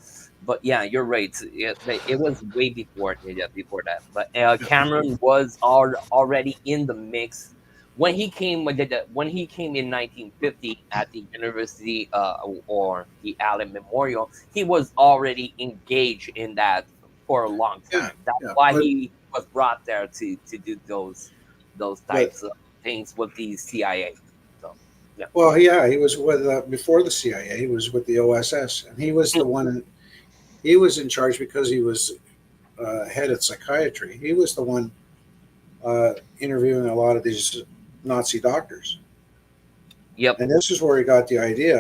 But yeah, you're right. It was way before, yeah, before that. But Cameron was already in the mix when he came when he came in 1950 at the university or the Allen Memorial. He was already engaged in that for a long yeah, time. That's yeah, why he was brought there to do those but types of things with the CIA. So yeah. well, yeah, he was with before the CIA. He was with the OSS, and he was the one. He was in charge because he was head of psychiatry. He was the one interviewing a lot of these Nazi doctors, Yep. and this is where he got the idea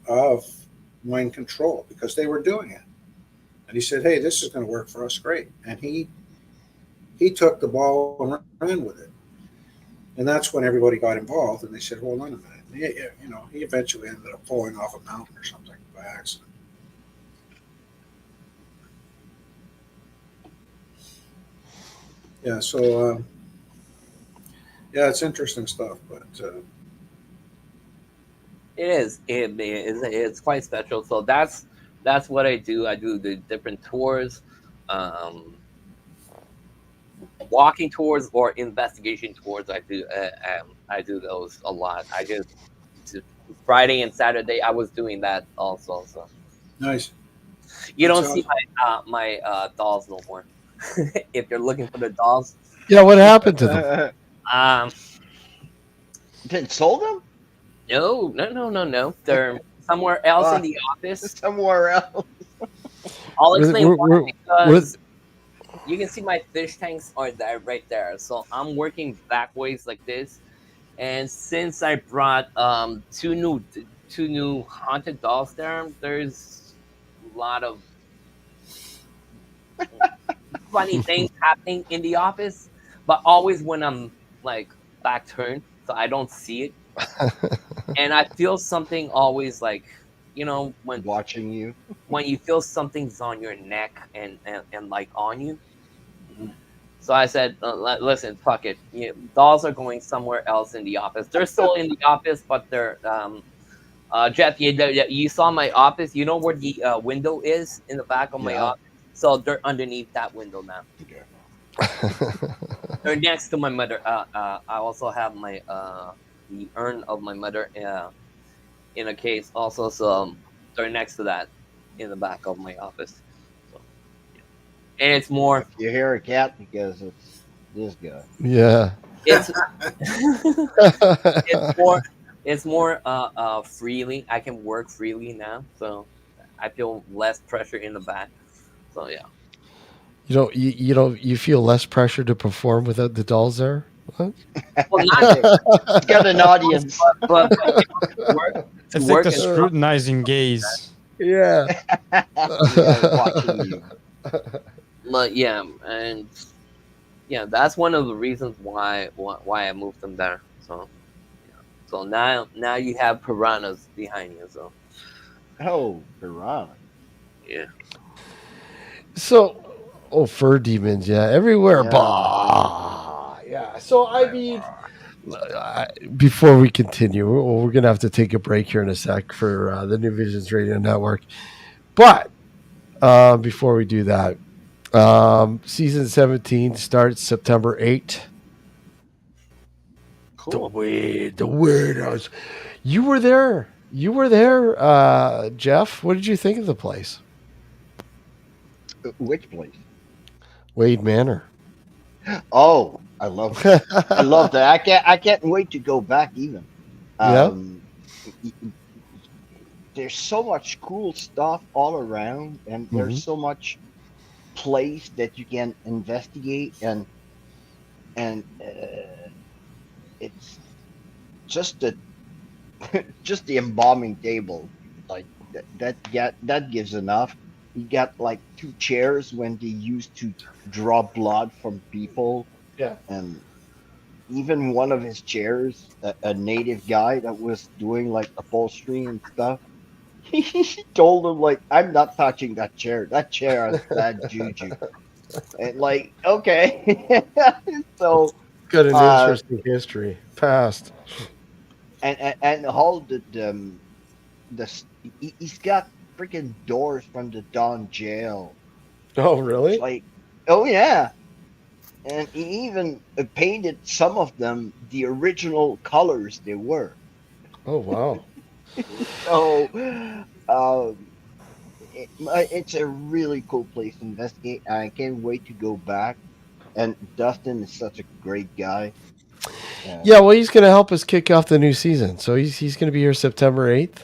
of mind control because they were doing it. And he said, "Hey, this is going to work for us, great." And he took the ball and ran with it. And that's when everybody got involved, and they said, "Hold on a minute." He eventually ended up falling off a mountain or something by accident. Yeah, so yeah, it's interesting stuff, but It is. It's quite special. So that's what I do. I do the different tours, um, walking tours or investigation tours. I do those a lot. T- Friday and Saturday I was doing that also. So nice. you That's don't see awesome. my dolls no more. If you're looking for the dolls, Yeah, what happened to them? um, Did sold them no. They're somewhere else in the office. somewhere else? I'll Were, explain were, why were, were, because you can see my fish tanks are there right there. So I'm working back ways like this. And since I brought two new haunted dolls there, there's a lot of funny things happening in the office. But always when I'm like back turned, so I don't see it. And I feel something always like Watching you. when you feel something's on your neck and like on you. So I said, listen, fuck it. Dolls are going somewhere else in the office. They're still in the office, but they're Jeff. You saw my office. You know where the window is in the back of my Yeah. office. So they're underneath that window now. They're next to my mother. I also have my the urn of my mother in a case also. So they're next to that in the back of my office. So, yeah. And it's more. If you hear a cat, because it's this guy. yeah. It's it's more freely. I can work freely now, so I feel less pressure in the back. So yeah. You feel less pressure to perform without the dolls there? What? Well, not It's got an audience. but to work to It's like work the and scrutinizing gaze. Yeah. Yeah, watching you. but yeah, and yeah, that's one of the reasons why I moved them there. So yeah. So now you have piranhas behind you. So Oh, piranha. yeah. So, oh, fur demons, yeah, everywhere. Yeah. Bah, yeah. So, I mean, before we continue, we're going to have to take a break here in a sec for the New Visions Radio Network. But before we do that, season 17 starts September 8th. Cool. The Weird House. You were there. Jeff. What did you think of the place? Which place? Wade Manor. Oh, I love it. I love that. I can't wait to go back even. Um, There's so much cool stuff all around, and there's so much place that you can investigate, and it's just the just the embalming table, like that gives enough. You got like 2 chairs when they used to draw blood from people. Yeah. And even one of his chairs, a native guy that was doing like upholstery and stuff, he told him like, "I'm not touching that chair. That chair has bad juju." And like, okay, so Got an interesting history. Past. and all he's got freaking doors from the Don jail. Oh, really? Like, oh yeah, and he even painted some of them the original colors they were. Oh, wow. So, it's a really cool place to investigate. I can't wait to go back. And Dustin is such a great guy. Yeah, well, he's going to help us kick off the new season. So he's going to be here September 8th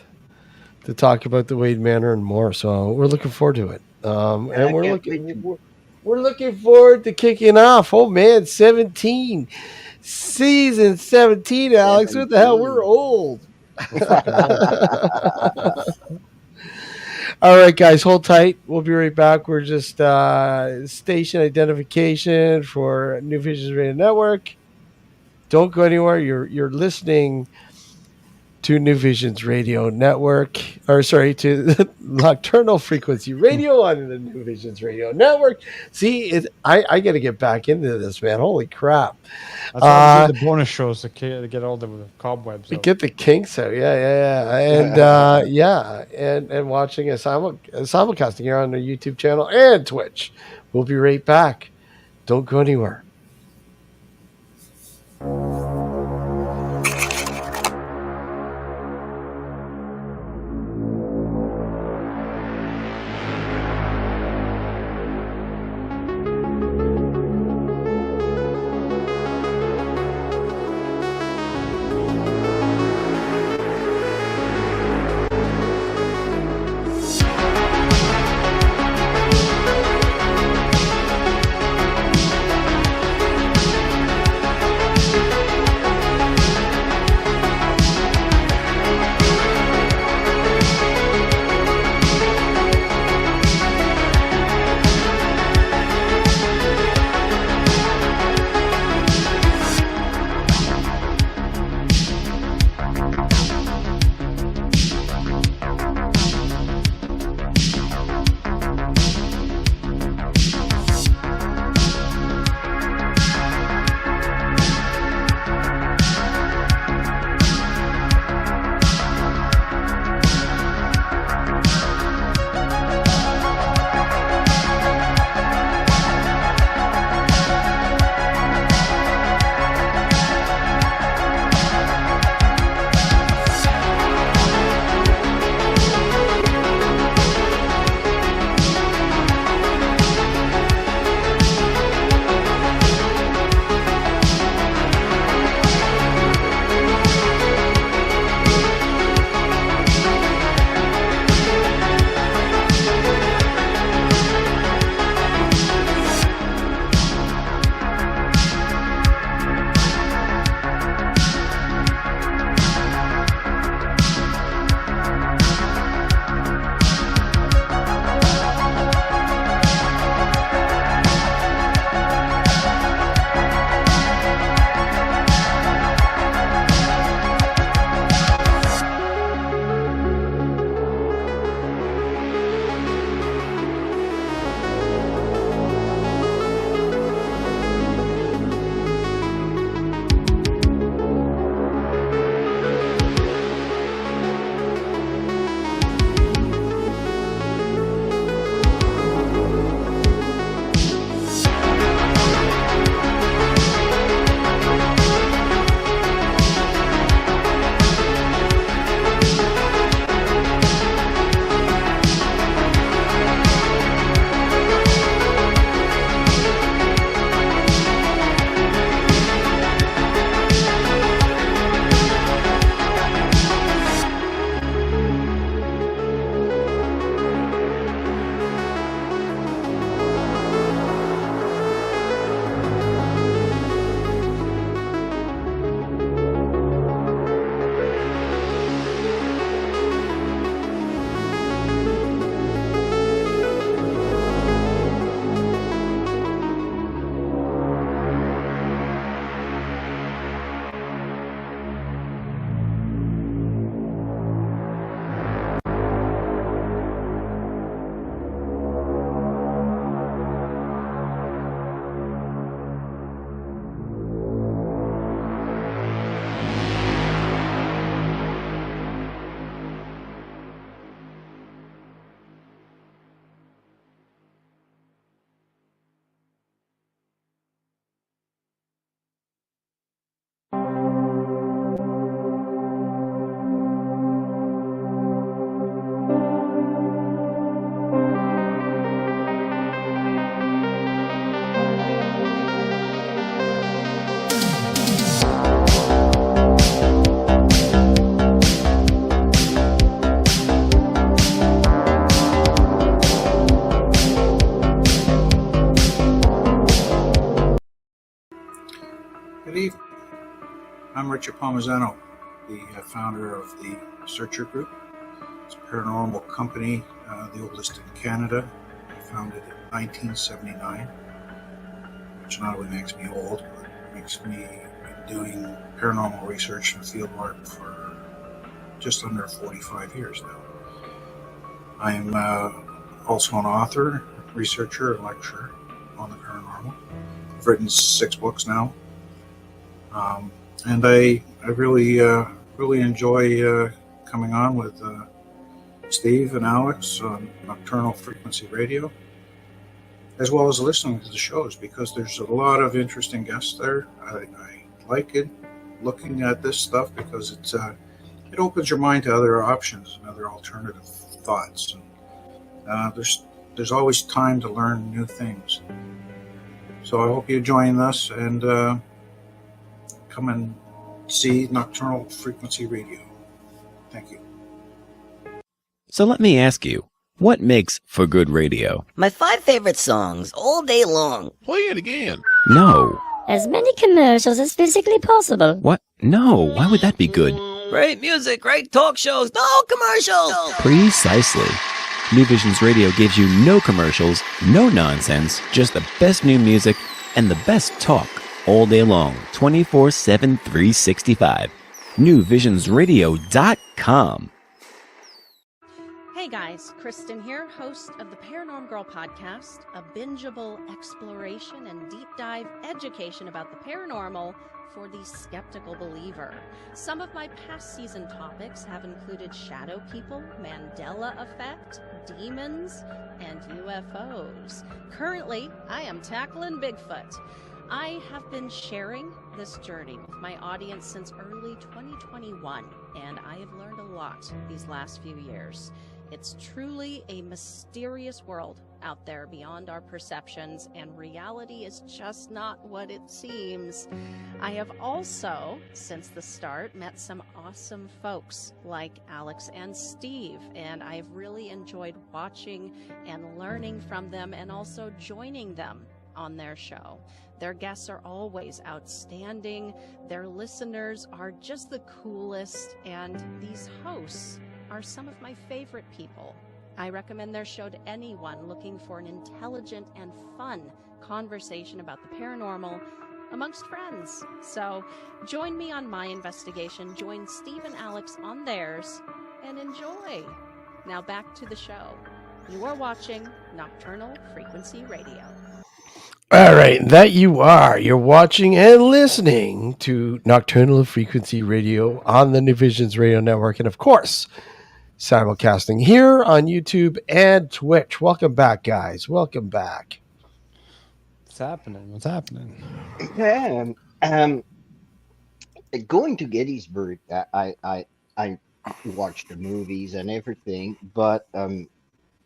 to talk about the Wade Manor and more. So we're looking forward to it. And we're looking forward to kicking off. Oh, man, 17. Season 17, Alex. What the hell? We're old. All right, guys, hold tight. We'll be right back. We're just station identification for New Visions Radio Network. Don't go anywhere. You're listening to New Visions Radio Network, or sorry, to the Nocturnal Frequency Radio on the New Visions Radio Network. See, I got to get back into this, man. Holy crap! That's why we do the bonus shows to get all the cobwebs out. Get the kinks out, and and watching a simulcasting here on the YouTube channel and Twitch. We'll be right back. Don't go anywhere. I'm Richard Palmisano, the founder of the Searcher Group. It's a paranormal company, the oldest in Canada. I founded in 1979, which not only makes me old, but makes me doing paranormal research and field work for just under 45 years now. I am also an author, researcher, and lecturer on the paranormal. I've written 6 books now. And I really enjoy coming on with Steve and Alex on Nocturnal Frequency Radio, as well as listening to the shows, because there's a lot of interesting guests there. I like it, looking at this stuff, because it opens your mind to other options and other alternative thoughts. And there's always time to learn new things. So I hope you join us and come and see Nocturnal Frequency Radio. Thank you. So let me ask you, what makes for good radio? My 5 favorite songs all day long. Play it again. No. As many commercials as physically possible. What? No, why would that be good? Great music, great talk shows, no commercials. Precisely. New Visions Radio gives you no commercials, no nonsense, just the best new music and the best talk all day long, 24/7, 365. NewVisions.radio.com. Hey guys, Kristen here, host of the Paranorm Girl podcast, a bingeable exploration and deep dive education about the paranormal for the skeptical believer. Some of my past season topics have included shadow people, Mandela effect, demons, and UFOs. Currently, I am tackling Bigfoot. I have been sharing this journey with my audience since early 2021, and I have learned a lot these last few years. It's truly a mysterious world out there beyond our perceptions, and reality is just not what it seems. I have also, since the start, met some awesome folks like Alex and Steve, and I've really enjoyed watching and learning from them and also joining them on their show. Their guests are always outstanding, their listeners are just the coolest, and these hosts are some of my favorite people. I recommend their show to anyone looking for an intelligent and fun conversation about the paranormal amongst friends. So join me on my investigation, join Steve and Alex on theirs, and enjoy. Now back to the show. You are watching Nocturnal Frequency Radio. All right, that you are. You're watching and listening to Nocturnal Frequency Radio on the New Visions Radio Network, and of course, simulcasting here on YouTube and Twitch. Welcome back, guys. Welcome back. What's happening? What's happening? Going to Gettysburg, I watched the movies and everything, but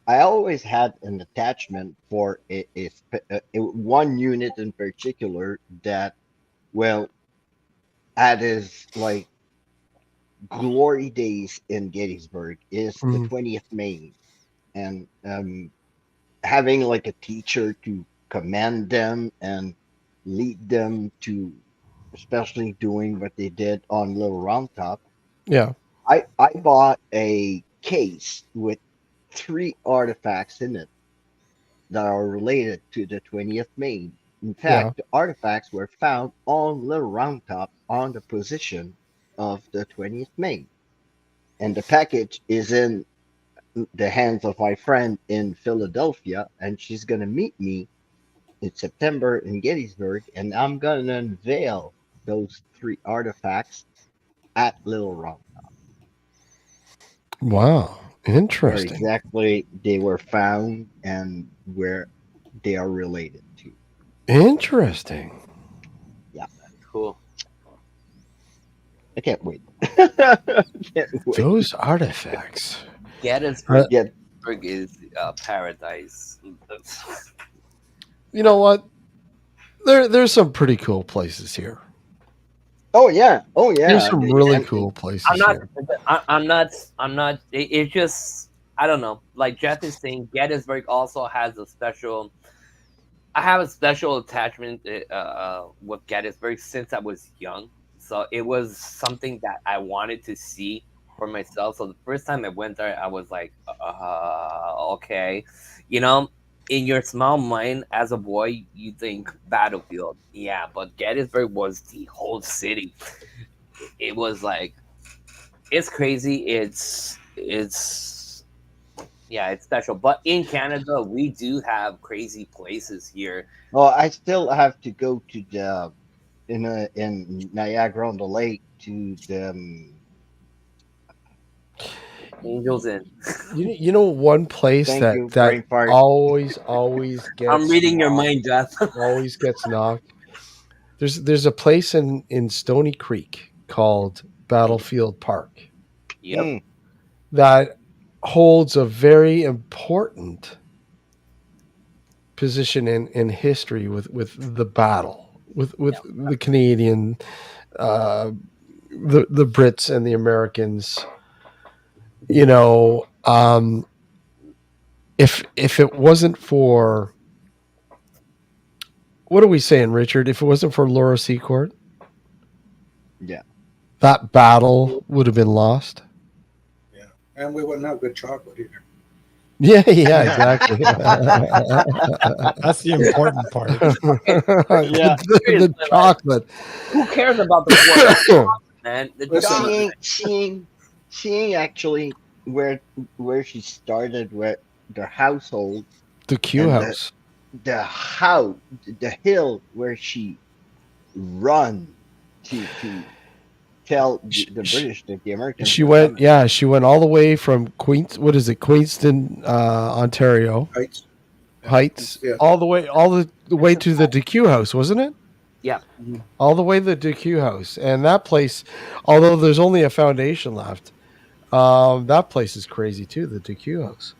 I always had an attachment for one unit in particular that, well, had his like glory days in Gettysburg is the 20th Maine, and having like a teacher to command them and lead them to, especially doing what they did on Little Round Top. Yeah, I bought a case with 3 artifacts in it that are related to the 20th Maine. In fact, the artifacts were found on Little Round Top on the position of the 20th Maine. And the package is in the hands of my friend in Philadelphia, and she's going to meet me in September in Gettysburg, and I'm going to unveil those 3 artifacts at Little Round Top. Wow. Interesting. Where exactly they were found and where they are related to. Interesting. Yeah. Cool. I can't wait. Can't wait. Those artifacts. Gettysburg is paradise. You know what? There's some pretty cool places here. Oh yeah. There's some really cool places here. I'm not. It's just, I don't know. Like Jeff is saying, Gettysburg also has a special. I have a special attachment with Gettysburg since I was young. So it was something that I wanted to see for myself. So the first time I went there, I was like, okay, you know, in your small mind as a boy, you think battlefield, yeah, but Gettysburg was the whole city. It was like, it's crazy. It's yeah, it's special. But in Canada, we do have crazy places here. Well, I still have to go to the in Niagara on the Lake to the Angels in. You know one place thank that you, brain fart. always I'm gets reading your knocked, mind, Jeff. always gets knocked. There's a place in Stony Creek called Battlefield Park Yep. Mm, that holds a very important position in history with the battle with the Canadian, uh, the Brits and the Americans. You know, if it wasn't for, what are we saying, Richard? If it wasn't for Laura Seacourt, yeah. that battle would have been lost. Yeah, and we wouldn't have good chocolate either. Yeah, yeah, exactly. That's the important part. Yeah. The chocolate. Who cares about the war, man? The Listen, chocolate. Seeing actually where she started, where the household The Q and House. the house, the hill where she run to tell the British that the Americans She were went, coming. yeah, she went all the way from what is it, Queenston, Ontario Heights. Heights, Yeah. all the way to the DQ House, wasn't it? Yeah. All the way to the DQ House, and that place, although there's only a foundation left, that place is crazy too. The DQ House.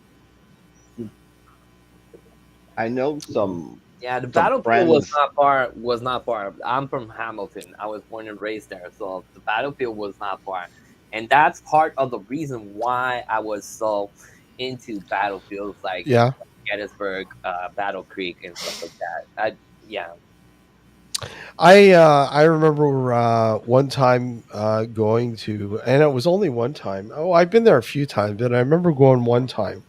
I know some Yeah, the some battlefield was friends. not far. Was not far. I'm from Hamilton. I was born and raised there, so the battlefield was not far, and that's part of the reason why I was so into battlefields like Yeah, Gettysburg, Battle Creek, and stuff like that. Yeah, I remember one time going to, and it was only one time. Oh, I've been there a few times, but I remember going one time,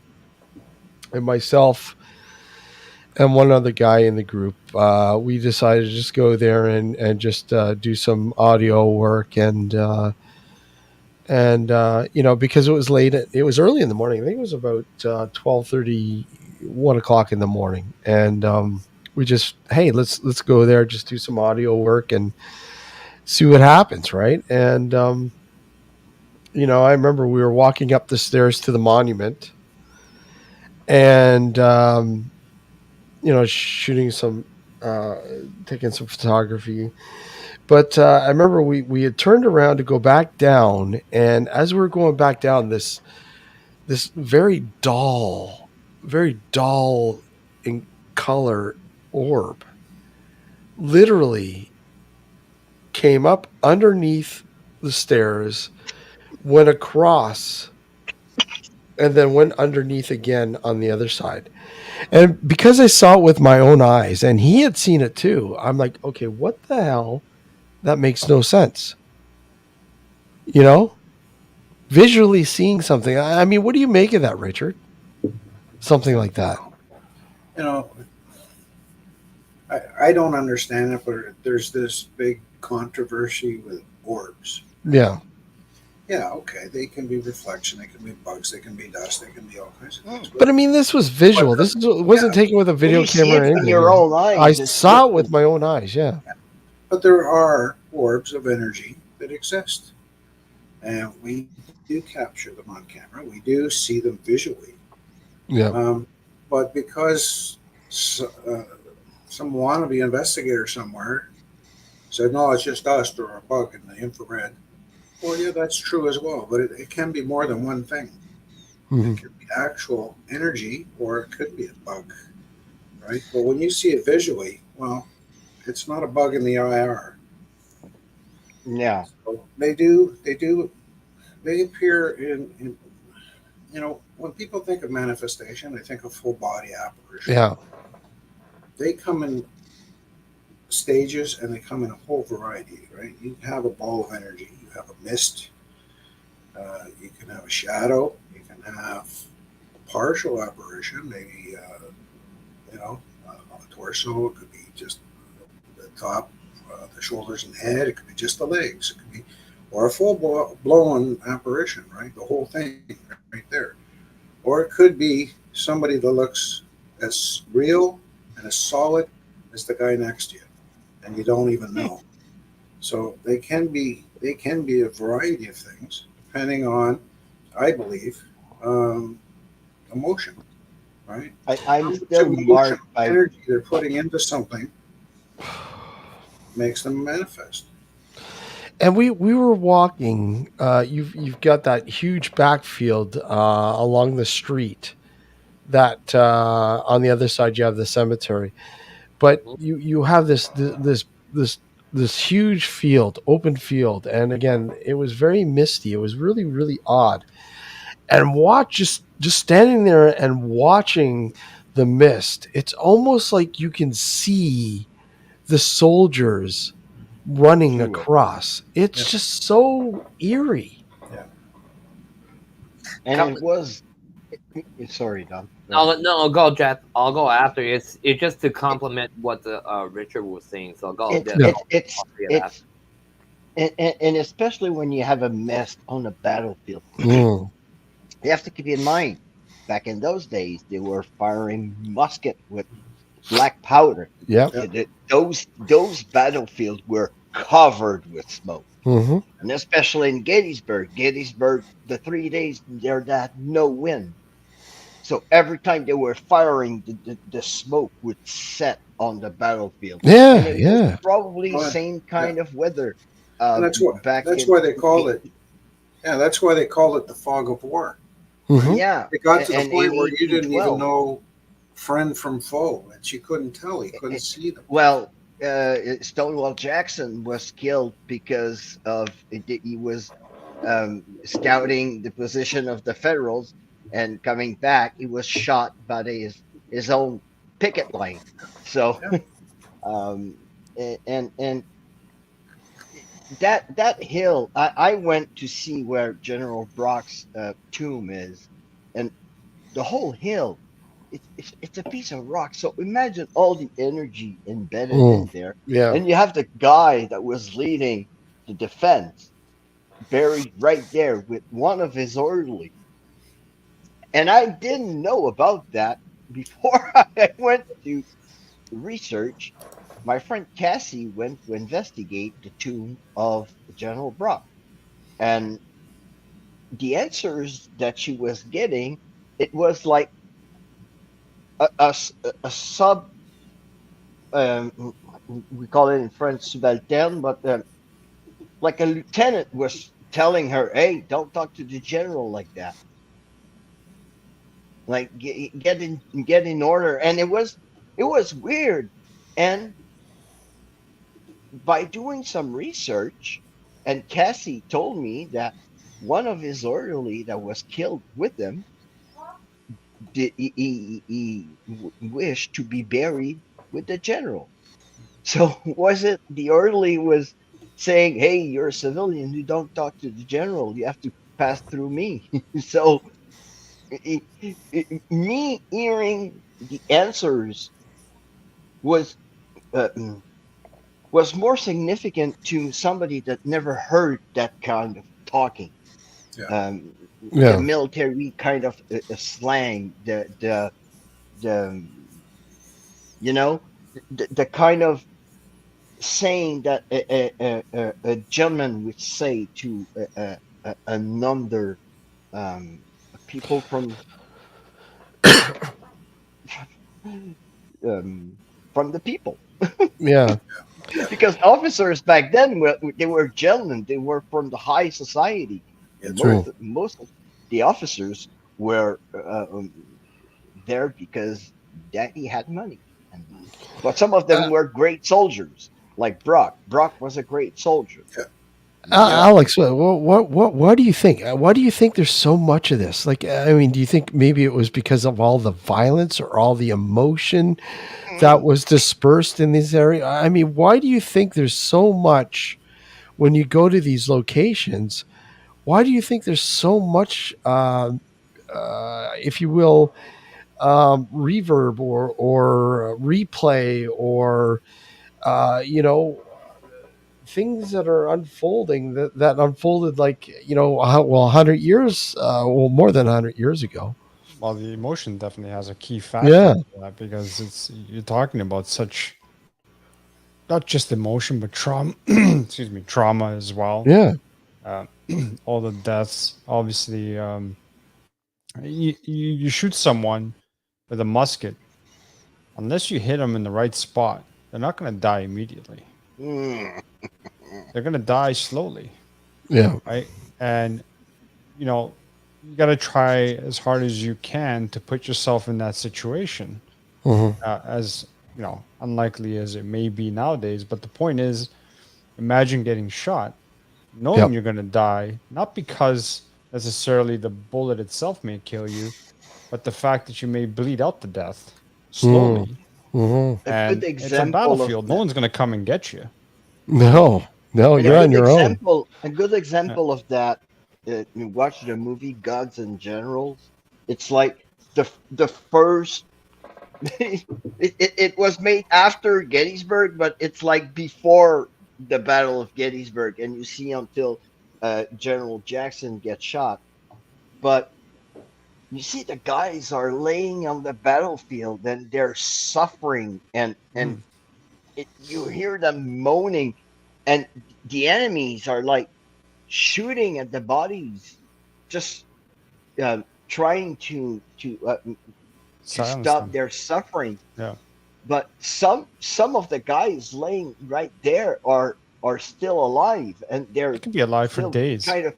and myself and one other guy in the group, we decided to just go there and just do some audio work and you know, because it was late, it was early in the morning. I think it was about 12:30, 1 o'clock in the morning, and we just, hey, let's go there, just do some audio work and see what happens, right? And you know, I remember we were walking up the stairs to the monument, and you know, shooting some, taking some photography. But I remember we had turned around to go back down, and as we were going back down, this very dull in color orb literally came up underneath the stairs, went across, and then went underneath again on the other side. And because I saw it with my own eyes and he had seen it too, I'm like, okay, what the hell? That makes no sense. You know? Visually seeing something. I mean, what do you make of that, Richard? Something like that. You know, I don't understand it, but there's this big controversy with orbs. Yeah. Yeah, okay, they can be reflection, they can be bugs, they can be dust, they can be all kinds of things. But I mean, this was visual. This wasn't taken with a video you see camera. it Or with anything. your own eyes. I It's saw it different. with my own eyes. Yeah. But there are orbs of energy that exist, and we do capture them on camera. We do see them visually. Yeah. But because some wannabe investigator somewhere said, no, it's just dust or a bug in the infrared. Well, yeah, that's true as well, but it can be more than one thing. Mhm. It could be actual energy or it could be a bug, right? But when you see it visually, well, it's not a bug in the IR. Yeah. So they appear in you know, when people think of manifestation, they think of full body apparition. Yeah. They come in stages, and they come in a whole variety, right? You have a ball of energy, you have a mist, you can have a shadow, you can have a partial apparition, maybe, on the torso. It could be just the top, the shoulders and head. It could be just the legs. It could be, or a full blown apparition, right? The whole thing right there. Or it could be somebody that looks as real and as solid as the guy next to you, and you don't even know. So they can be a variety of things depending on, I believe, emotion, right? I'm still marked by energy they're putting into something makes them manifest. And we were walking. You've got that huge backfield along the street. That on the other side you have the cemetery, but you have this huge field, open field, and again it was very misty. It was really really odd, and just standing there and watching the mist. It's almost like you can see the soldiers running across. It's just so eerie. Yeah. And it was. Sorry, Don. No, go, Jeff. I'll go after. It's just to complement what the Richard was saying. So go. And especially when you have a mist on the battlefield, Mm. you have to keep in mind. Back in those days, they were firing musket with black powder. Yeah. Those battlefields were covered with smoke. Mm-hmm. And especially in Gettysburg, the 3 days there had no wind. So every time they were firing, the smoke would set on the battlefield. Yeah, and it yeah. was probably the same kind of weather. And that's why they call it. Yeah, that's why they call it the fog of war. Mm-hmm. Yeah, it got to the point where you didn't 1812. even know friend from foe, and she couldn't tell. He couldn't see them. Well, Stonewall Jackson was killed because of he was scouting the position of the Federals, and coming back, he was shot by his own picket line. So, and that hill, I went to see where General Brock's tomb is, and the whole hill. It's a piece of rock. So imagine all the energy embedded in there. Yeah. And you have the guy that was leading the defense buried right there with one of his orderly. And I didn't know about that before I went to research. My friend Cassie went to investigate the tomb of General Brock. And the answers that she was getting, it was like a sub, we call it in French subalterne, but like a lieutenant was telling her, "Hey, don't talk to the general like that. Like get in order." And it was weird. And by doing some research, and Cassie told me that one of his orderly that was killed with him, he wished to be buried with the general. So was it the orderly was saying, "Hey, you're a civilian, you don't talk to the general, you have to pass through me." So me hearing the answers was more significant to somebody that never heard that kind of talking. The military kind of slang, the kind of saying that a gentleman would say to another people from the people. Yeah. Because officers back then they were gentlemen. They were from the high society. Most of the officers were there because Daddy had money. But some of them were great soldiers, like Brock. Brock was a great soldier. Alex, what do you think? Why do you think there's so much of this? Like, I mean, do you think maybe it was because of all the violence or all the emotion that was dispersed in this area? I mean, why do you think there's so much when you go to these locations? Why do you think there's so much, if you will, reverb or replay or you know, things that are unfolding that unfolded like, you know, 100 years, well, more than 100 years ago. Well, the emotion definitely has a key factor Yeah. in that, because you're talking about such, not just emotion but trauma. Excuse me, trauma as well. Yeah. All the deaths, obviously. You shoot someone with a musket, unless you hit them in the right spot, they're not going to die immediately. They're going to die slowly. Yeah. Right. And you know, you got to try as hard as you can to put yourself in that situation, as you know, unlikely as it may be nowadays. But the point is, imagine getting shot, knowing you're going to die, not because necessarily the bullet itself may kill you, but the fact that you may bleed out to death slowly. And it's a battlefield. No one's going to come and get you. No, you're on your own. A good example of that. You watch the movie Gods and Generals. It's like the first. it was made after Gettysburg, but it's like before the Battle of Gettysburg, and you see until General Jackson gets shot. But you see the guys are laying on the battlefield and they're suffering, and you hear them moaning, and the enemies are like shooting at the bodies, just trying to stop their suffering. Yeah. But some of the guys laying right there are still alive, and they can be alive for days, kind of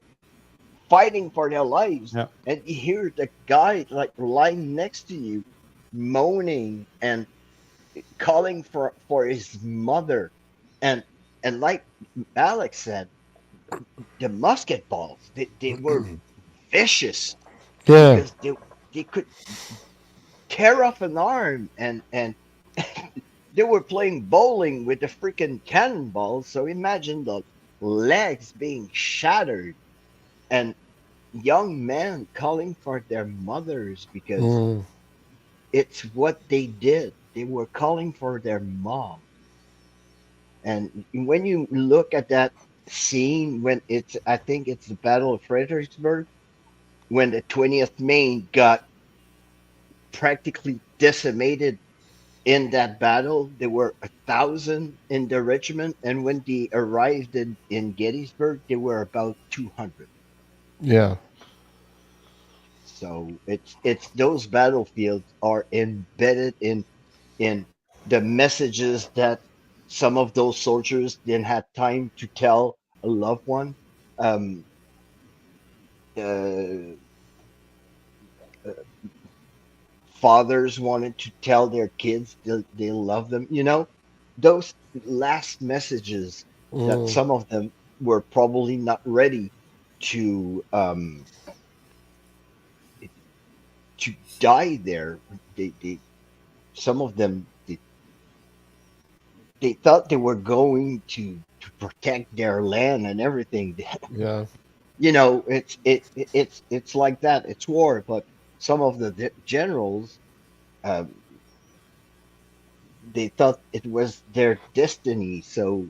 fighting for their lives. Yeah. And you hear the guy like lying next to you moaning and calling for his mother, and like Alex said, the musket balls, they were vicious. Yeah. Because they could tear off an arm, and they were playing bowling with the freaking cannonballs. So imagine the legs being shattered, and young men calling for their mothers, because it's what they did. They were calling for their mom. And when you look at that scene, when I think it's the Battle of Fredericksburg, when the 20th Maine got practically decimated in that battle. There were 1,000 in the regiment, and when they arrived in Gettysburg, there were about 200. Yeah. So it's those battlefields are embedded in the messages that some of those soldiers didn't have time to tell a loved one. Fathers wanted to tell their kids they love them. You know, those last messages that some of them were probably not ready to die there. They some of them they thought they were going to protect their land and everything. Yeah. You know, it's like that. It's war, but some of the generals, they thought it was their destiny, so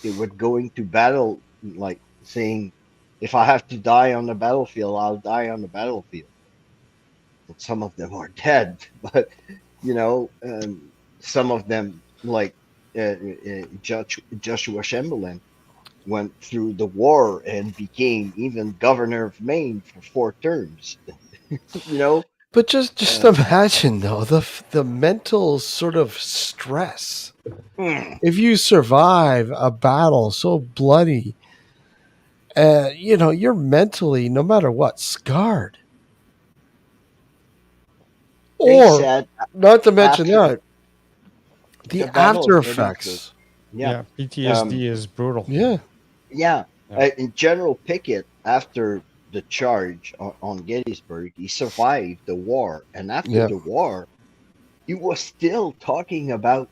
they were going to battle, like saying, "If I have to die on the battlefield, I'll die on the battlefield." And some of them are dead, but you know, some of them, like Joshua Chamberlain, went through the war and became even governor of Maine for 4 terms. You know, but just imagine though the mental sort of stress. If you survive a battle so bloody, you know, you're mentally, no matter what, scarred. Or not to mention that the after effects. Yeah, PTSD is brutal. Yeah. In General Pickett, after the charge on Gettysburg, he survived the war, and after Yeah. the war, he was still talking about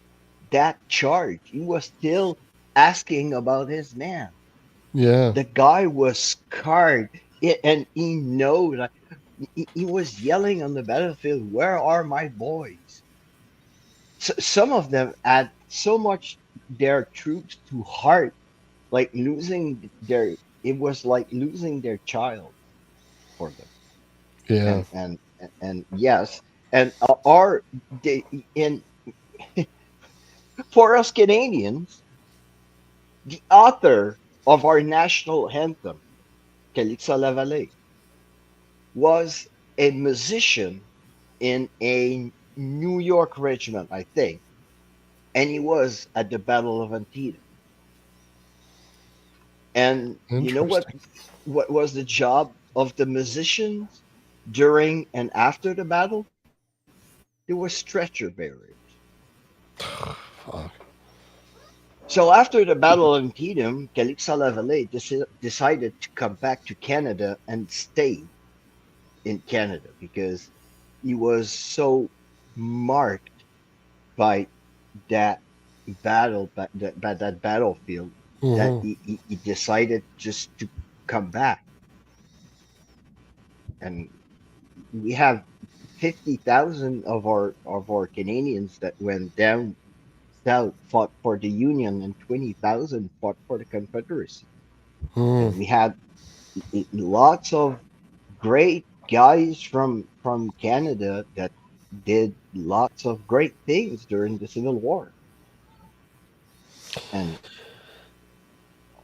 that charge. He was still asking about his man. Yeah. The guy was scarred, and he knows. Like, he was yelling on the battlefield, "Where are my boys?" So, some of them had so much their troops to heart, like losing their. It was like losing their child for them. Yeah. And yes, and our they in for us Canadians, the author of our national anthem, Calixa Lavallee, was a musician in a New York regiment, I think, and he was at the Battle of Antietam. And you know Interesting. what was the job of the musicians during and after the battle? They were stretcher bearers. Fuck. So after the Battle of Antietam, Calixa Lavallee decided to come back to Canada and stay in Canada because he was so marked by that that battlefield that Mhm. he decided just to come back. And we have 50,000 of our Canadians that went down south, fought for the Union, and 20,000 fought for the Confederacy. Mm. And we had lots of great guys from Canada that did lots of great things during the Civil War. And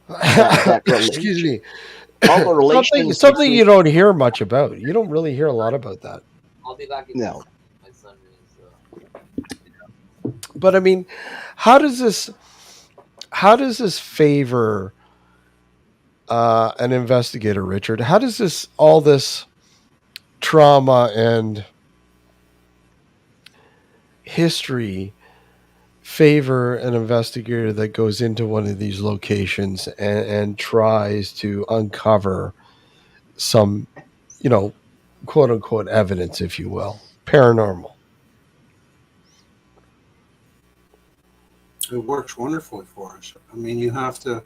that Excuse relation, me. all the relations Something between you don't hear much about. You don't really hear a lot about that. I'll be back in no. my son is But I mean, how does this favor an investigator, Richard? How does all this trauma and history favor an investigator that goes into one of these locations and tries to uncover some, quote unquote evidence, if you will, paranormal? It works wonderfully for us. I mean, you have to,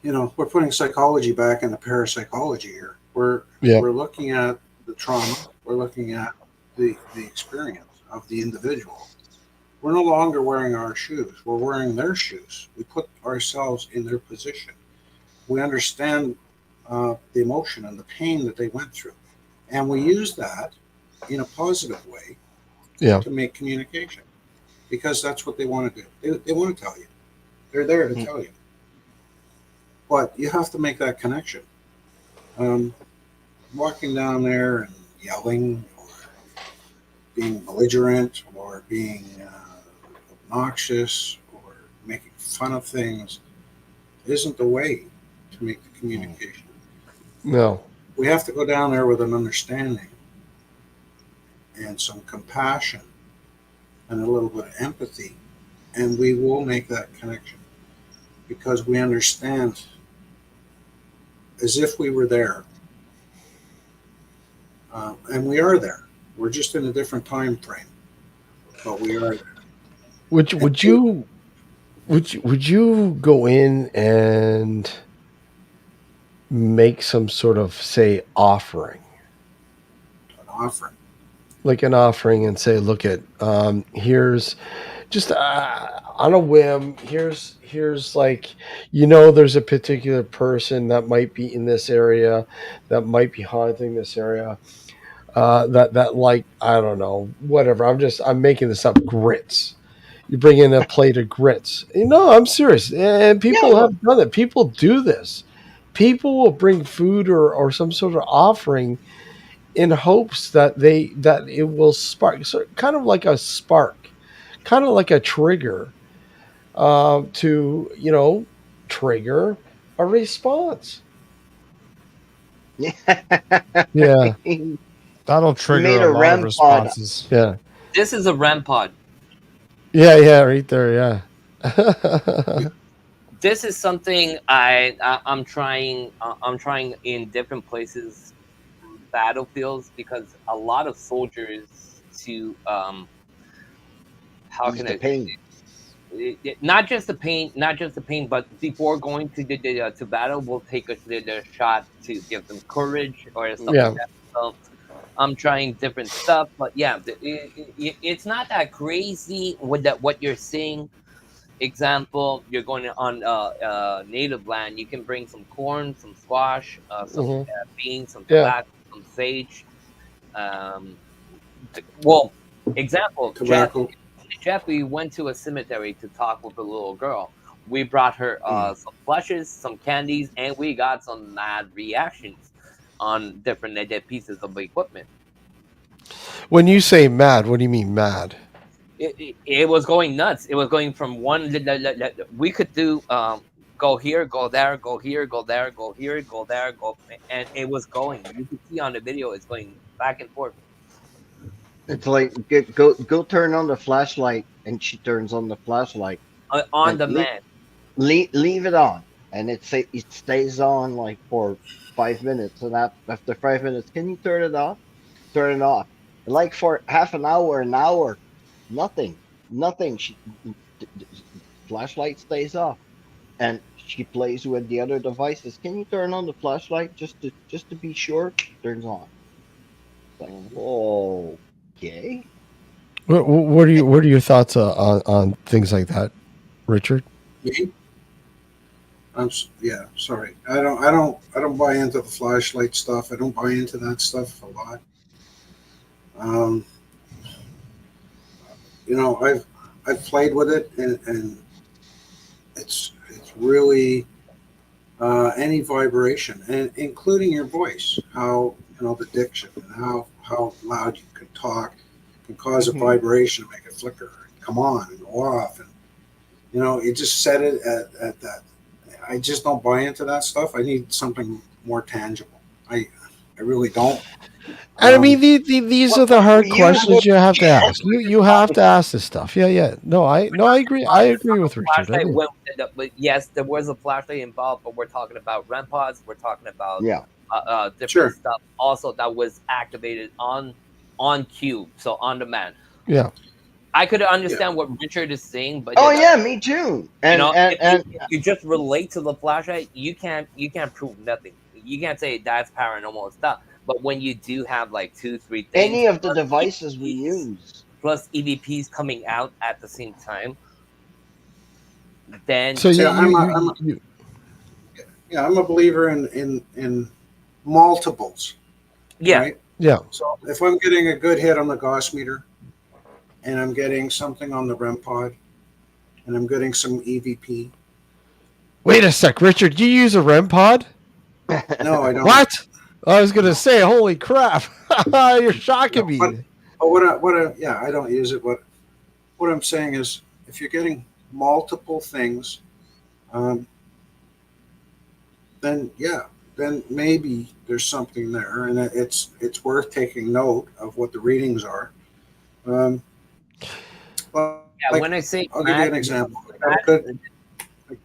we're putting psychology back into parapsychology here. We're looking at the trauma. We're looking at the experience of the individual. We're no longer wearing our shoes. We're wearing their shoes. We put ourselves in their position. We understand the emotion and the pain that they went through. And we use that in a positive way to make communication. Because that's what they want to do. They want to tell you. They're there to tell you. But you have to make that connection. Walking down there and yelling or being belligerent or being obnoxious or making fun of things isn't the way to make the communication. No. We have to go down there with an understanding and some compassion and a little bit of empathy, and we will make that connection because we understand as if we were there. And we are there. We're just in a different time frame, but we are there. Would you go in and make some sort of, say, offering? An offering. Like an offering, and say, look at here's just on a whim, here's like, there's a particular person that might be in this area, that might be haunting this area, that like, I don't know, whatever, I'm making this up, grits. You bring in a plate of grits. I'm serious. And people have done it. People do this. People will bring food or some sort of offering in hopes that it will spark, so kind of like a spark, kind of like a trigger, to trigger a response. Yeah, that'll trigger a lot of responses. Yeah, this is a REM pod. Yeah, right there. Yeah. this is something I'm trying. I'm trying in different places, battlefields, because a lot of soldiers to how Ease can the I pain. not just the pain, but before going to to battle, we'll take the shot to give them courage or stuff Yeah. like that. So I'm trying different stuff, but yeah, it's not that crazy with that what you're seeing. Example, you're going on native land. You can bring some corn, some squash, some Hmm. beans, some Yeah. tobacco, some sage. Um, well, example, Tobacco. Jeff, we went to a cemetery to talk with a little girl. We brought her some plushes, some candies, and we got some mad reactions on different pieces of equipment. When you say mad, what do you mean mad? It was going nuts. It was going from one. We could do go here, go there, go here, go there, go here, go there, go, and it was going. You could see on the video, it's going back and forth It's like go turn on the flashlight, and she turns on the flashlight, on and demand. leave it on, and it stays on like for 5 minutes, and after 5 minutes, can you turn it off? Turn it off. Like for half an hour, nothing, nothing. Flashlight stays off, and she plays with the other devices. Can you turn on the flashlight just to be sure? Turns on. Like, okay. What are your thoughts on things like that, Richard? Me? Yeah, sorry. I don't buy into the flashlight stuff. I don't buy into that stuff a lot. Um, I've played with it, and it's really any vibration, and including your voice, how the diction and how loud you can talk can cause a vibration, make it flicker, and come on and go off, and you just set it at that. I just don't buy into that stuff. I need something more tangible. I really don't. And I mean, these are the hard questions you have to ask. You have to ask this stuff. Yeah. No, I agree. I agree with Richard. I do. But yes, there was a flashlight involved, but we're talking about REM pods. We're talking about different Sure. stuff. Also, that was activated on cue, so on demand. Yeah. I could understand what Richard is saying, but yeah, me too. And if you just relate to the flashlight, you can't prove nothing. You can't say that's paranormal stuff. But when you do have like 2-3 things, any of the devices we use, plus EVPs coming out at the same time, then so I'm a believer in multiples. Yeah. Right? Yeah. So if I'm getting a good hit on the Gauss meter, and I'm getting something on the REM pod, and I'm getting some EVP. Wait a sec, Richard. You use a REM pod? No, I don't. What? I was gonna say, holy crap! You're shocking me. But I don't use it. But what I'm saying is, if you're getting multiple things, then maybe there's something there, and it's worth taking note of what the readings are. When I say, I'll give you an example.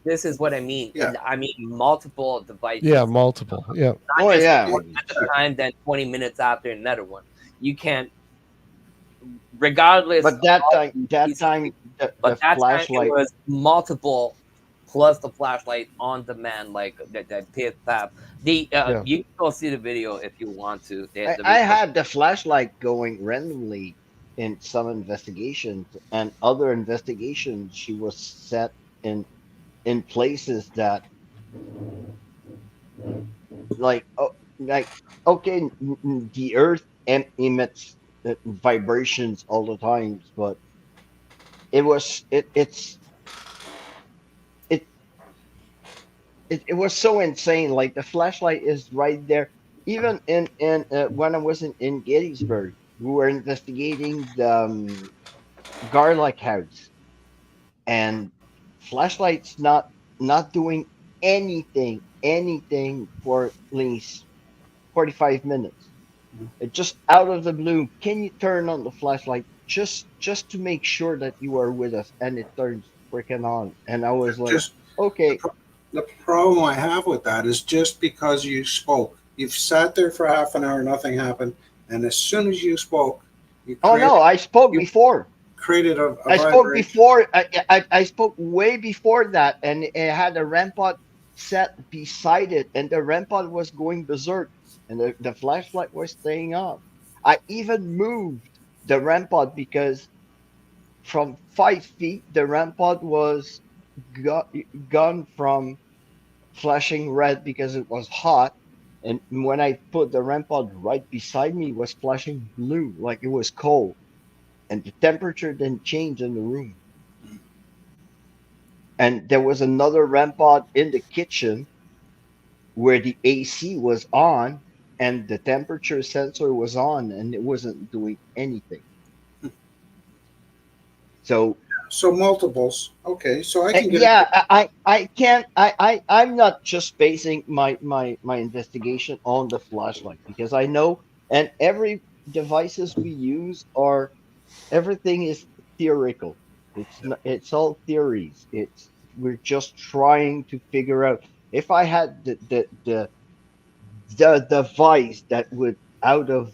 This is what I mean. Yeah. I mean multiple devices. Yeah, multiple. Yeah. Not just one at the time, then 20 minutes after another one. You can't, regardless. But that time, the flashlight it was multiple plus the flashlight on demand, like that pit tap. You can go see the video if you want to. I had the flashlight going randomly in some investigations, and other investigations she was set in places that okay, the earth emits vibrations all the time, but it was so insane. Like the flashlight is right there. Even in when I was in Gettysburg, we were investigating the Garlic House, and flashlight's not doing anything for at least 45 minutes. It just out of the blue, can you turn on the flashlight just to make sure that you are with us? And it turns freaking on, and I was like, Okay. The problem I have with that is just because you spoke, you've sat there for half an hour, nothing happened, and as soon as you spoke, you Oh created, no, I spoke you before. created a I spoke vibration. before. I spoke way before that, and it had a REM pod set beside it, and the REM pod was going berserk, and the flashlight was staying off. I even moved the REM pod because from 5 feet, the REM pod was gone from flashing red because it was hot. And when I put the REM pod right beside me, it was flashing blue, like it was cold. And the temperature didn't change in the room. And there was another REM pod in the kitchen where the AC was on and the temperature sensor was on and it wasn't doing anything. So So multiples. Okay, so I can get yeah, I can't I'm not just basing my investigation on the flashlight because I know and every devices we use are everything is theoretical. It's all theories. We're just trying to figure out if I had the device that would out of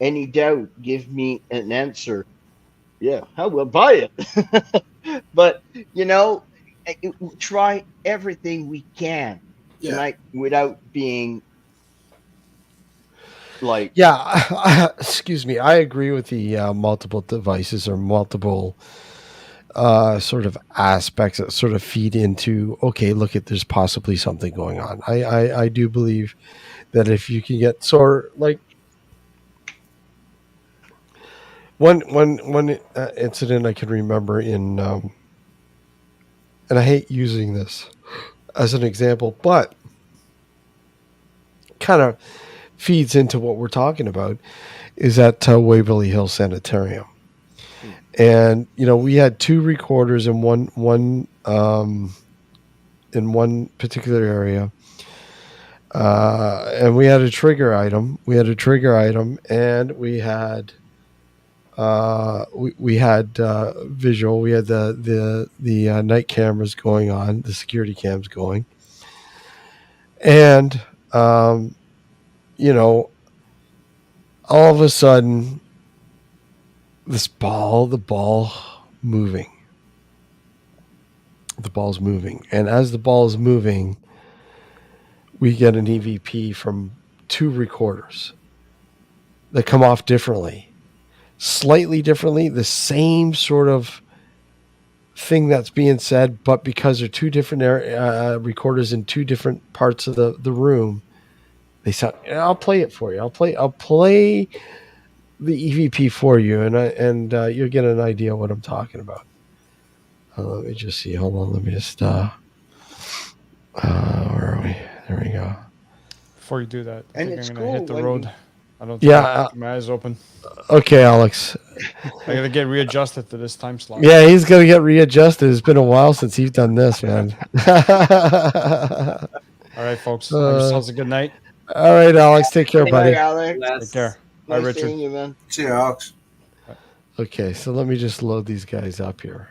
any doubt give me an answer. Yeah, I will buy it. But you know, try everything we can Yeah. tonight without being like Yeah, excuse me. I agree with the multiple devices or multiple sort of aspects that sort of feed into. Okay, look at there's possibly something going on. I do believe that if you can get sort like one incident I can remember in, and I hate using this as an example, but kind of feeds into what we're talking about is at Waverly Hill Sanitarium. And you know we had two recorders in one in one particular area, and we had a trigger item. We had a trigger item, and we had we had visual. We had the night cameras going on, the security cams going, and you know, all of a sudden, the ball moving. The ball's moving. And as the ball is moving, we get an EVP from two recorders that come off differently, slightly differently, the same sort of thing that's being said, but because they're two different recorders in two different parts of the room, they sound. I'll play it for you. I'll play the EVP for you, and you'll get an idea what I'm talking about. Let me just see. Hold on. Let me just. Where are we? There we go. Before you do that, I And think it's I'm gonna hit the cool when road. you- I don't. Yeah, Keep my eyes open. Okay, Alex. I gotta get readjusted to this time slot. Yeah, he's gonna get readjusted. It's been a while since he's done this, man. All right, folks. Have yourselves a good night. All right, Alex. Take care, Hey, buddy. Alex. Take care. Bye, Nice Richard. seeing you, man. See you, Alex. Okay, so let me just load these guys up here.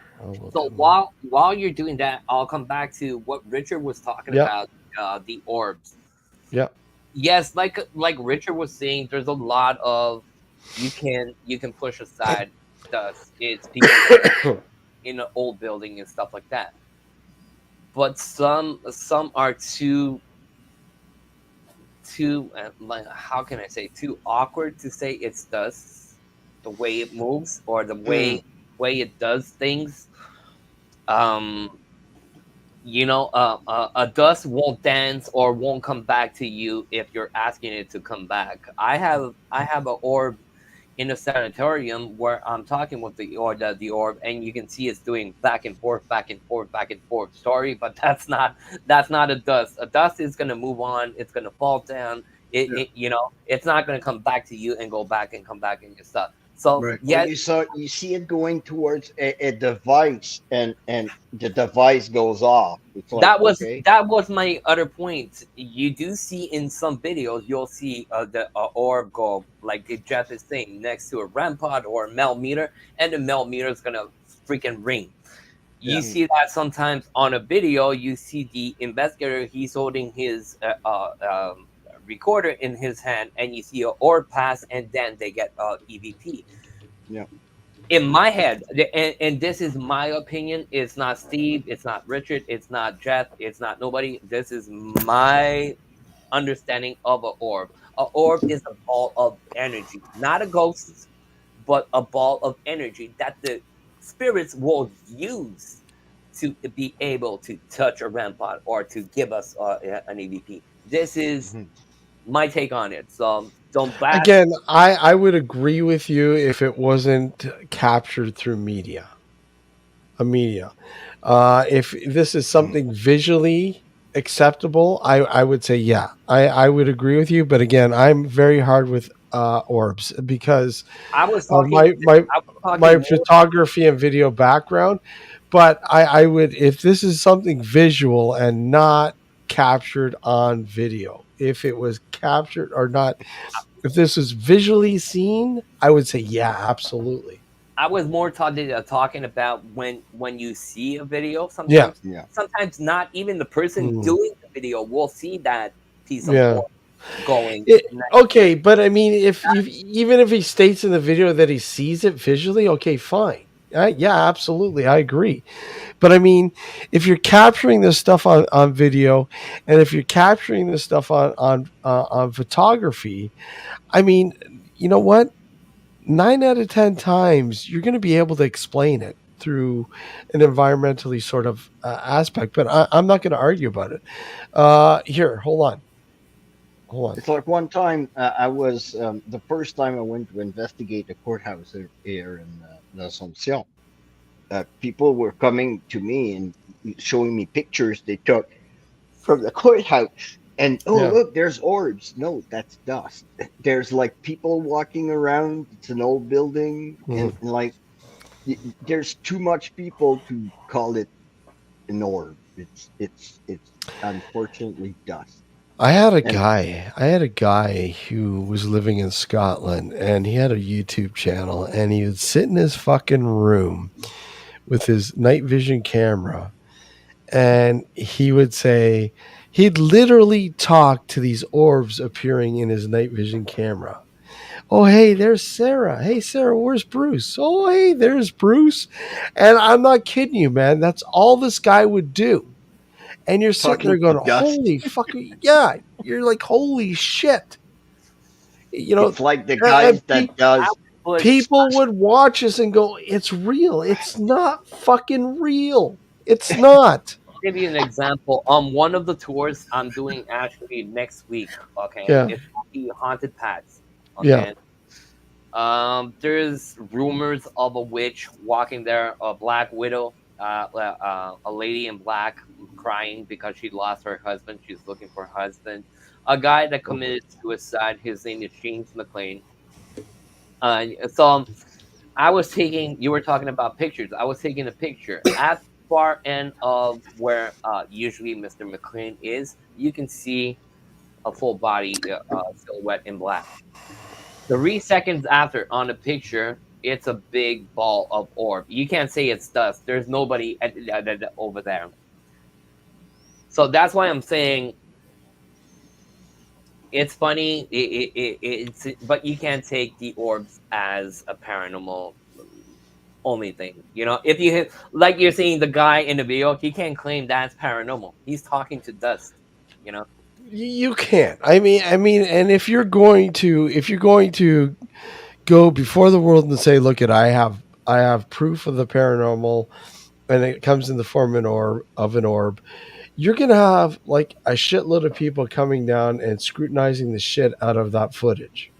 So while you're doing that, I'll come back to what Richard was talking Yep. about, the orbs. Yep. Yes, like Richard was saying, there's a lot of you can push aside dust. It's people in an old building and stuff like that. But some are too like, how can I say, too awkward to say it's dust, the way it moves or the way it does things. You know, a dust won't dance or won't come back to you if you're asking it to come back. I have an orb in a sanitarium where I'm talking with the orb, and you can see it's doing back and forth, back and forth, back and forth. Sorry, but that's not a dust. A dust is gonna move on. It's gonna fall down. It you know, it's not gonna come back to you and go back and come back and your stuff. So Right. yeah, You see it going towards a device, and the device goes off. It's like, okay. that was my other point. You do see in some videos, you'll see the orb go, like Jeff is saying, next to a REM pod or a millimeter, and the millimeter is gonna freaking ring. You Yeah. see that sometimes on a video. You see the investigator; he's holding his recorder in his hand, and you see an orb pass, and then they get EVP. Yeah. In my head, and this is my opinion. It's not Steve. It's not Richard. It's not Jeff. It's not nobody. This is my understanding of an orb. An orb is a ball of energy, not a ghost, but a ball of energy that the spirits will use to be able to touch a rampart or to give us an EVP. This is my take on it. So don't bash. Again, I would agree with you if it wasn't captured through media. If this is something visually acceptable, I would say yeah. I would agree with you, but again, I'm very hard with orbs because I was of talking. my photography and video background. But I would, if this is something visual and not captured on video, if it was captured or not, if this is visually seen, I would say yeah, absolutely. I was more talking about when you see a video. Sometimes, Yeah. sometimes not even the person Mm. doing the video will see that piece of Yeah. orb going. Okay, but I mean, even if he states in the video that he sees it visually, okay, fine. Yeah, absolutely, I agree. But I mean, if you're capturing this stuff on video, and if you're capturing this stuff on photography, I mean, you know what? 9 out of 10 times, you're going to be able to explain it through an environmentally sort of aspect. But I'm not going to argue about it. Here, hold on. It's like one time I was the first time I went to investigate the courthouse here in L'Assomption. People were coming to me and showing me pictures they took from the courthouse. And look, there's orbs. No, that's dust. There's like people walking around. It's an old building, and like there's too much people to call it an orb. It's unfortunately dust. I had a guy who was living in Scotland, and he had a YouTube channel, and he would sit in his fucking room with his night vision camera, and he would say he'd literally talk to these orbs appearing in his night vision camera. Oh, hey, there's Sarah. Hey, Sarah, where's Bruce? Oh, hey, there's Bruce. And I'm not kidding you, man. That's all this guy would do. And you're sitting there going, holy fucking, yeah. You're like, holy shit. You know, it's like the guys that does. People would watch us and go, it's real. It's not fucking real. It's not. I'll give you an example. On one of the tours I'm doing actually next week, okay? Yeah. It's the Haunted Pads. Okay? Yeah. There's rumors of a witch walking there, a black widow, a lady in black crying because she lost her husband. She's looking for her husband. A guy that committed suicide. His name is James McLean. So I was taking, you were talking about pictures. I was taking a picture at the far end of where usually Mr. McLean is. You can see a full body silhouette in black. 3 seconds after on the picture, it's a big ball of orb. You can't say it's dust. There's nobody over there. So that's why I'm saying it's funny. It's but you can't take the orbs as a paranormal only thing. You know, if you like you're saying the guy in the video, he can't claim that's paranormal. He's talking to dust. You know. You can't. I mean, and if you're going to go before the world and say, "Look, I have proof of the paranormal," and it comes in the form of an orb, you're gonna have like a shitload of people coming down and scrutinizing the shit out of that footage.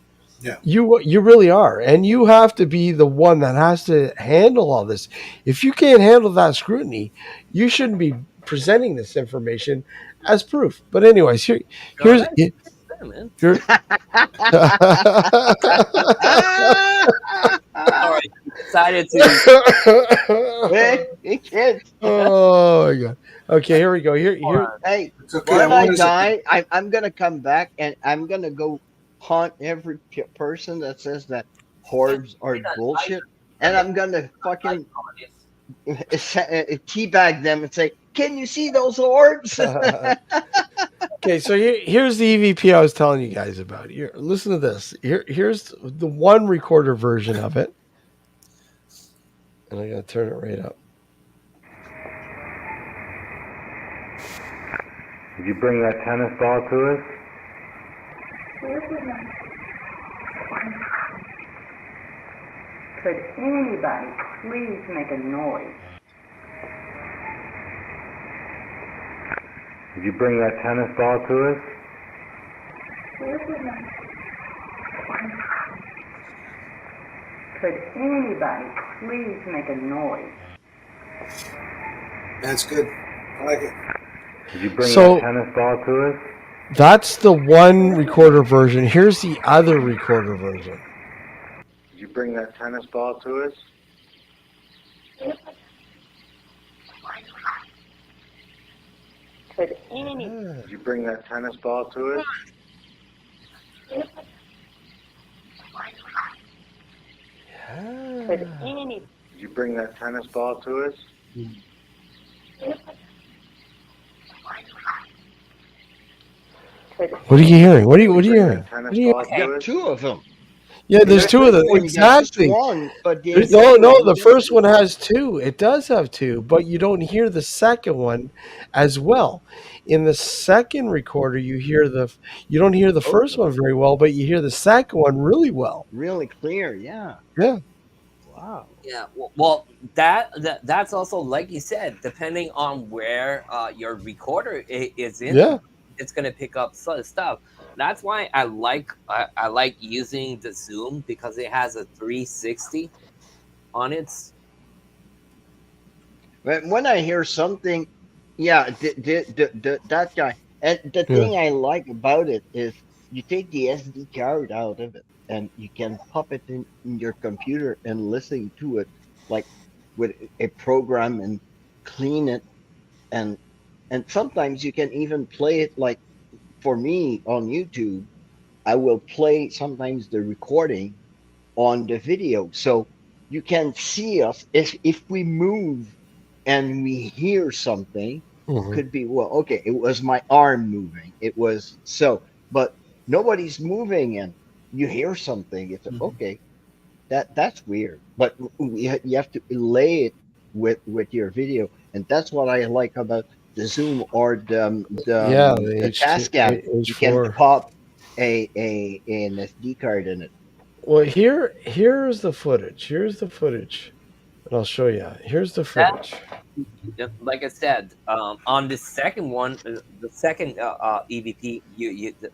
Yeah, you really are, and you have to be the one that has to handle all this. If you can't handle that scrutiny, you shouldn't be presenting this information as proof. But anyways, here's All right, decided to. Oh my god. Okay, here we go. Here. Hey, okay. when I die, I'm gonna come back and I'm gonna go haunt every person that says that orbs are bullshit, and I'm gonna fucking teabag them and say, "Can you see those orbs?" Okay, so here's the EVP I was telling you guys about. Here, listen to this. Here's the one recorder version of it, and I'm gonna turn it right up. Did you bring that tennis ball to us? Could anybody please make a noise? Did you bring that tennis ball to us? Could anybody please make a noise? That's good. I like it. Did you bring So- that tennis ball to us? That's the one recorder version. Here's the other recorder version. Did you bring that tennis ball to us? Could any Did you bring that tennis ball to us? could any Did you bring that tennis ball to us? could What are you hearing? What are you Bring hearing? that tennis What are you- ball You to got us? two of them. Yeah, there's two of them. When you got just Exactly. one, but the No, the first one has two. It does have two, but you don't hear the second one as well. In the second recorder, you don't hear the first one very well, but you hear the second one really well. really clear. Yeah. Yeah. Wow. Yeah, well, that's also like you said, depending on where your recorder is in. Yeah. It's gonna pick up sort of stuff. That's why I like using the Zoom because it has a 360 on it. But when I hear something, yeah, that guy. And the thing I like about it is you take the SD card out of it and you can pop it in your computer and listen to it like with a program and clean it and sometimes you can even play it like for me on YouTube. I will play sometimes the recording on the video so you can see us if we move and we hear something. Mhm. Could be, well, okay, it was my arm moving, it was so, but nobody's moving and you hear something, it's okay, that's weird, but you have to lay it with your video, and that's what I like about the Zoom or the Tascam. You can H4. pop an SD card in it. Well, here's the footage. Here's the footage, and I'll show you. Here's the footage. Like I said, on the second one, the second EVP,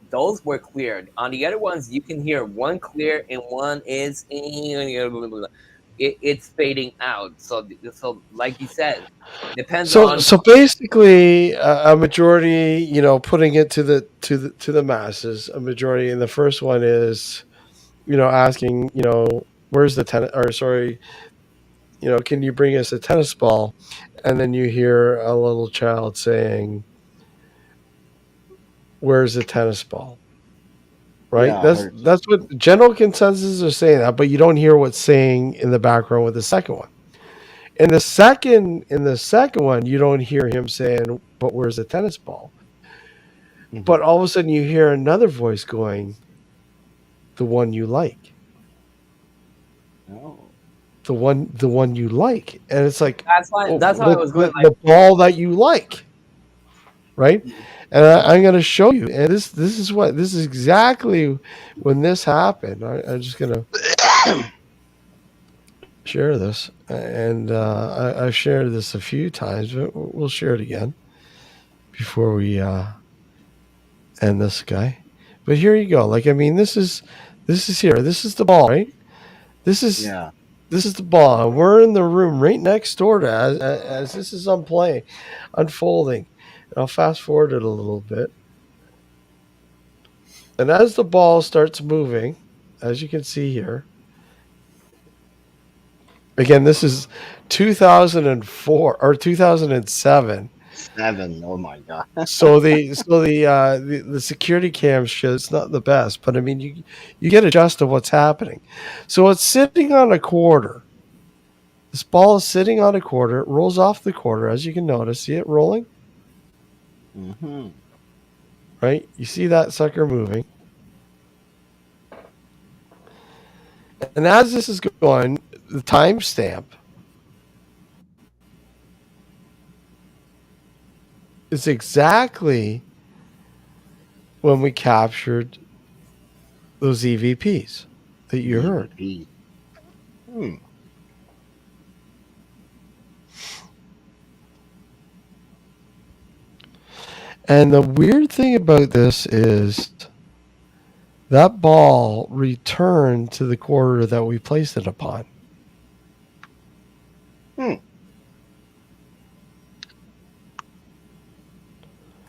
those were cleared. On the other ones, you can hear one clear and one is it's fading out. So like you said, depends on. So basically, a majority, putting it to the masses. A majority, and the first one is, asking, where's the tennis? Or sorry, can you bring us a tennis ball? And then you hear a little child saying, "Where's the tennis ball?" Right? Yeah, that's what general consensus are saying that, but you don't hear what's saying in the background with the second one. In the second one, you don't hear him saying, "But where's the tennis ball?" Mhm. But all of a sudden, you hear another voice going, "The one you like." Oh. The one you like, and it's like That's why I was going the ball that you like, right? And I'm going to show you, and this is exactly when this happened. I'm just going to share this, and I've shared this a few times, but we'll share it again before we end this guy. But here you go. Like, I mean, this is here. This is the ball, right? This is the ball. We're in the room right next door to as this is unfolding. And I'll fast forward it a little bit. And as the ball starts moving, as you can see here, again, this is 2004 or 2007. Oh my God. So the security cam shows it's not the best, but I mean you get a gist of what's happening. So it's sitting on a quarter. This ball is sitting on a quarter. It rolls off the quarter, as you can notice. See it rolling? Mm-hmm. Right? You see that sucker moving. And as this is going, the timestamp is exactly when we captured those EVPs that you heard. Hmm. And the weird thing about this is that ball returned to the quarter that we placed it upon.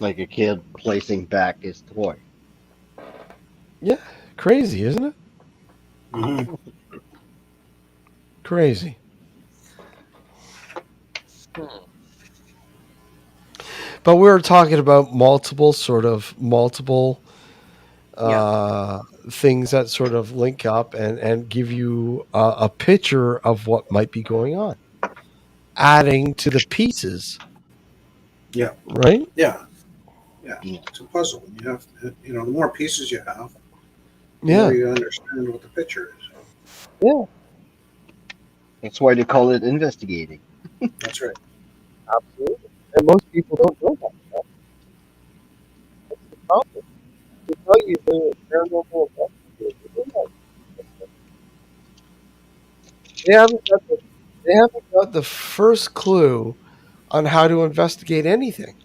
Like a kid placing back his toy. Yeah, crazy, isn't it? Mm-hmm. Crazy. But we were talking about multiple things that sort of link up and give you a picture of what might be going on, adding to the pieces. Yeah. Right? Yeah. It's a puzzle. You have to, the more pieces you have, the Yeah. more you understand what the picture is. Yeah. That's why they call it investigating. That's right. Absolutely. And most people don't know that stuff. That's the problem. They tell you they're paranormal investigators. They don't know. They haven't got the first clue on how to investigate anything.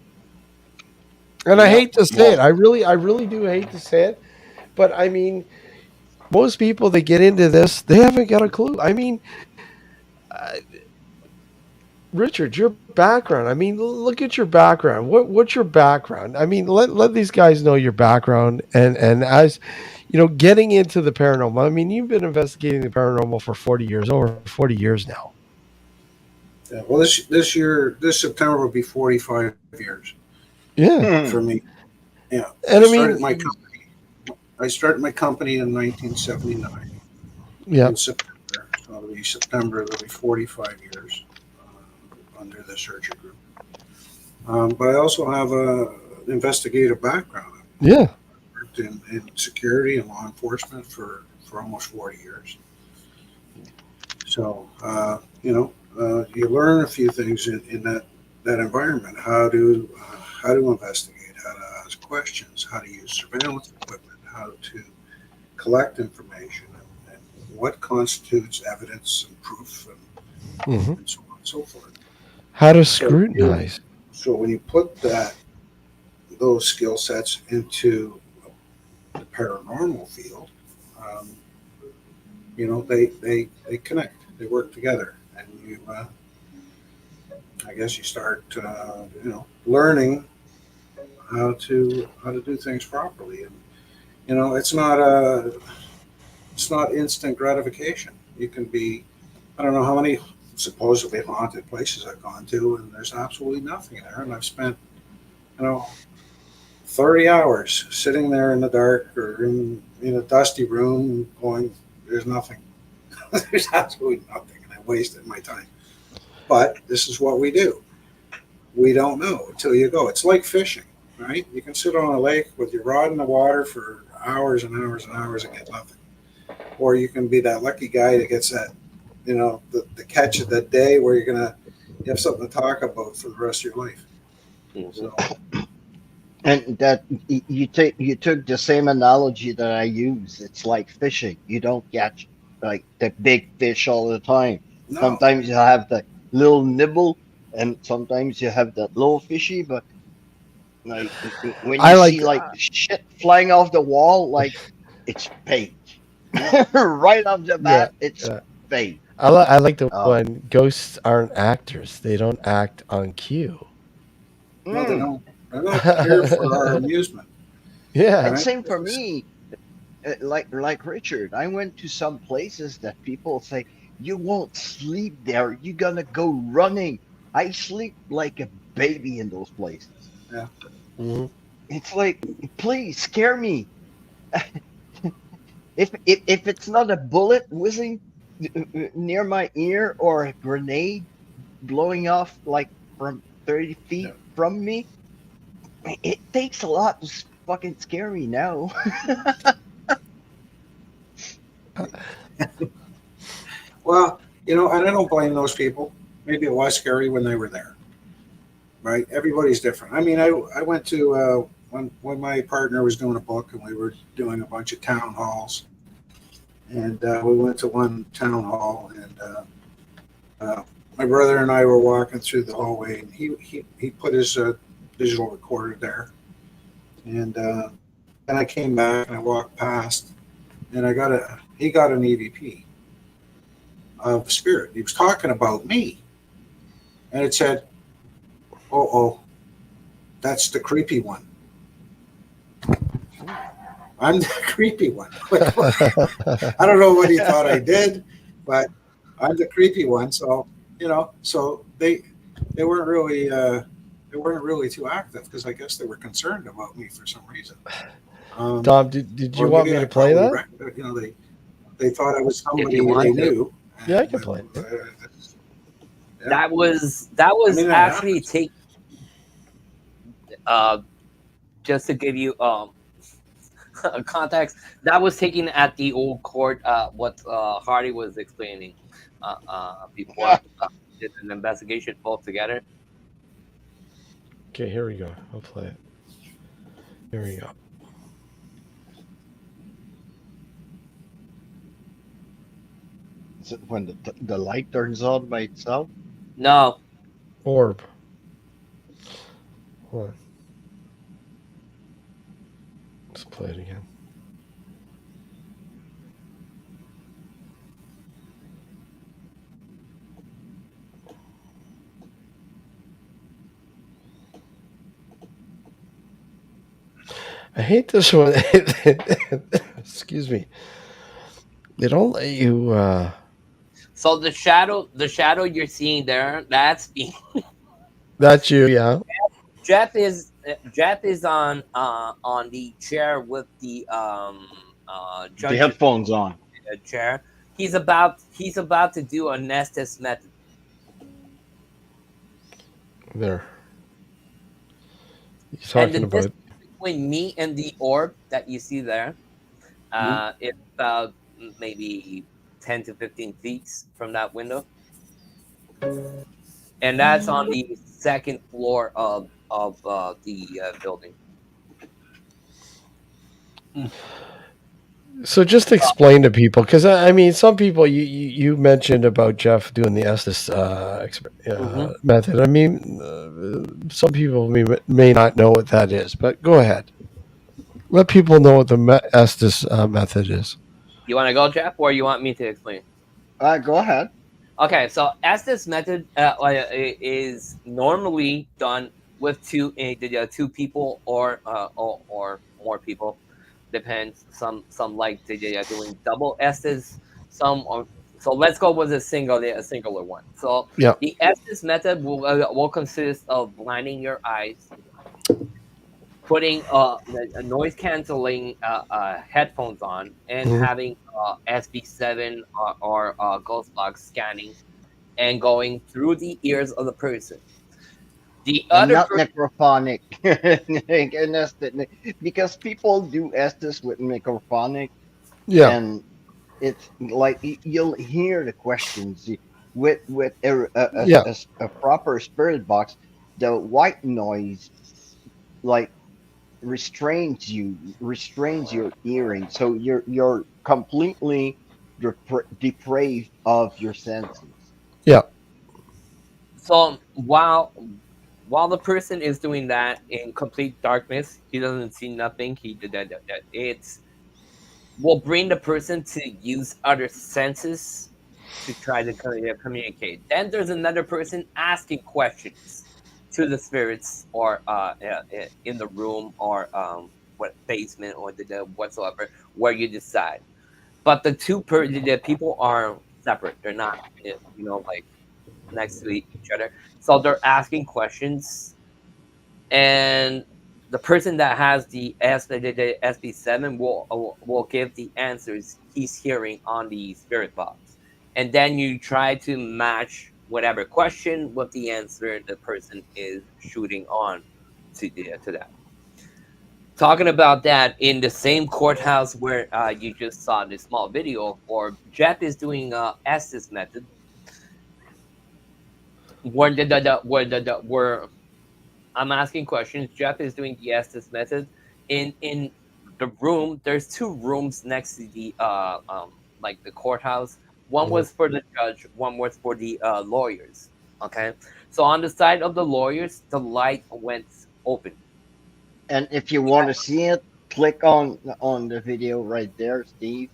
And I hate to say it. I really do hate to say it. But I mean, most people that get into this, they haven't got a clue. I mean, Richard, your background. I mean, look at your background. What's your background? I mean, let these guys know your background. And as you know, getting into the paranormal. I mean, you've been investigating the paranormal for 40 years, over 40 years now. Yeah, well, this September will be 45 years. Yeah. For me. Yeah. And I started my company in 1979. Yeah. In September. So it'll be September. It'll be 45 years under the Searcher Group. But I also have an investigative background. Yeah. I worked in security and law enforcement for almost 40 years. So, you learn a few things in that environment, how to investigate, how to ask questions, how to use surveillance equipment, how to collect information, and what constitutes evidence and proof, and so on and so forth. How to scrutinize. So when you put those skill sets into the paranormal field, they connect, they work together, and you. I guess you start, learning how to do things properly, and it's not instant gratification. You can be, I don't know how many supposedly haunted places I've gone to, and there's absolutely nothing there, and I've spent, 30 hours sitting there in the dark or in a dusty room, going, there's nothing, there's absolutely nothing, and I wasted my time. But this is what we do. We don't know until you go. It's like fishing, right? You can sit on a lake with your rod in the water for hours and hours and hours and get nothing. Or you can be that lucky guy that gets that, the catch of the day where you have something to talk about for the rest of your life. So. And that you took the same analogy that I use. It's like fishing. You don't catch like the big fish all the time. No. Sometimes you have the little nibble, and sometimes you have that little fishy. But like when you see like shit flying off the wall, like it's fake. Right off the bat, it's fake. I like the one. Ghosts aren't actors; they don't act on cue. No, they don't. They're not here for our amusement. Yeah, and same for me. Like Richard, I went to some places that people say, you won't sleep there. You're going to go running. I sleep like a baby in those places. Yeah. Mm-hmm. It's like, please scare me. If it's not a bullet whizzing near my ear or a grenade blowing off like from 30 feet from me, it takes a lot to fucking scare me now. Well, and I don't blame those people. Maybe it was scary when they were there, right? Everybody's different. I mean, I went to when my partner was doing a book and we were doing a bunch of town halls, and we went to one town hall, and my brother and I were walking through the hallway, and he put his digital recorder there, and then I came back and I walked past, and he got an EVP of spirit. He was talking about me, and it said, "Oh, that's the creepy one. I'm the creepy one." I don't know what he thought I did, but I'm the creepy one. So so they weren't really too active, because I guess they were concerned about me for some reason. Tom, did you want me to play that? They thought I was somebody you want they to. knew. Yeah, I can play it. Yeah. That was I mean, that actually take. Just to give you context, that was taken at the old court. What Hardy was explaining before did an investigation both together. Okay, here we go. I'll play it. Here we go. Is it when the light turns on by itself? No. Orb. Hold on. Let's play it again. I hate this one. Excuse me. They don't let you. So the shadow you're seeing there, that's me. That's you, yeah. Jeff is on the chair with the The headphones on. chair. He's about to do a Nestus method. There. He's And talking the about. distance between me and the orb that you see there, it's about maybe 10 to 15 feet from that window, and that's on the second floor of the building. So just explain to people, because I mean, some people you mentioned about Jeff doing the Estes method. I mean, some people may not know what that is, but go ahead. Let people know what the Estes method is. You want to go, Jeff, or you want me to explain? Go ahead. Okay, so Estes method is normally done with two people or more people. Depends. Some like doing double Estes. So let's go with a singular one. So yeah. The Estes method will consist of blinding your eyes, putting a noise canceling headphones on, and having SB7 or Ghost Box scanning and going through the ears of the person. The other not necrophonic, because people do Estes with necrophonic, and it's like you'll hear the questions with a proper spirit box. The white noise, like, restrains your hearing, so you're completely depraved of your senses. Yeah. So while the person is doing that in complete darkness, he doesn't see nothing. Will bring the person to use other senses to try to communicate. Then there's another person asking questions to the spirits, or in the room, or what basement, or the whatsoever, where you decide. But the people are separate. They're not like next to each other. So they're asking questions, and the person that has the SB7 will give the answers he's hearing on the spirit box. and then you try to match whatever question with the answer the person is shooting on to that. Talking about that, in the same courthouse where you just saw this small video, or Jeff is doing Estes method, where I'm asking questions. Jeff is doing the Estes method. In the room, there's two rooms next to the like the courthouse. One was for the judge, one was for the lawyers. Okay, so on the side of the lawyers, the light went open. And if you want to see it, click on the video right there, Steve.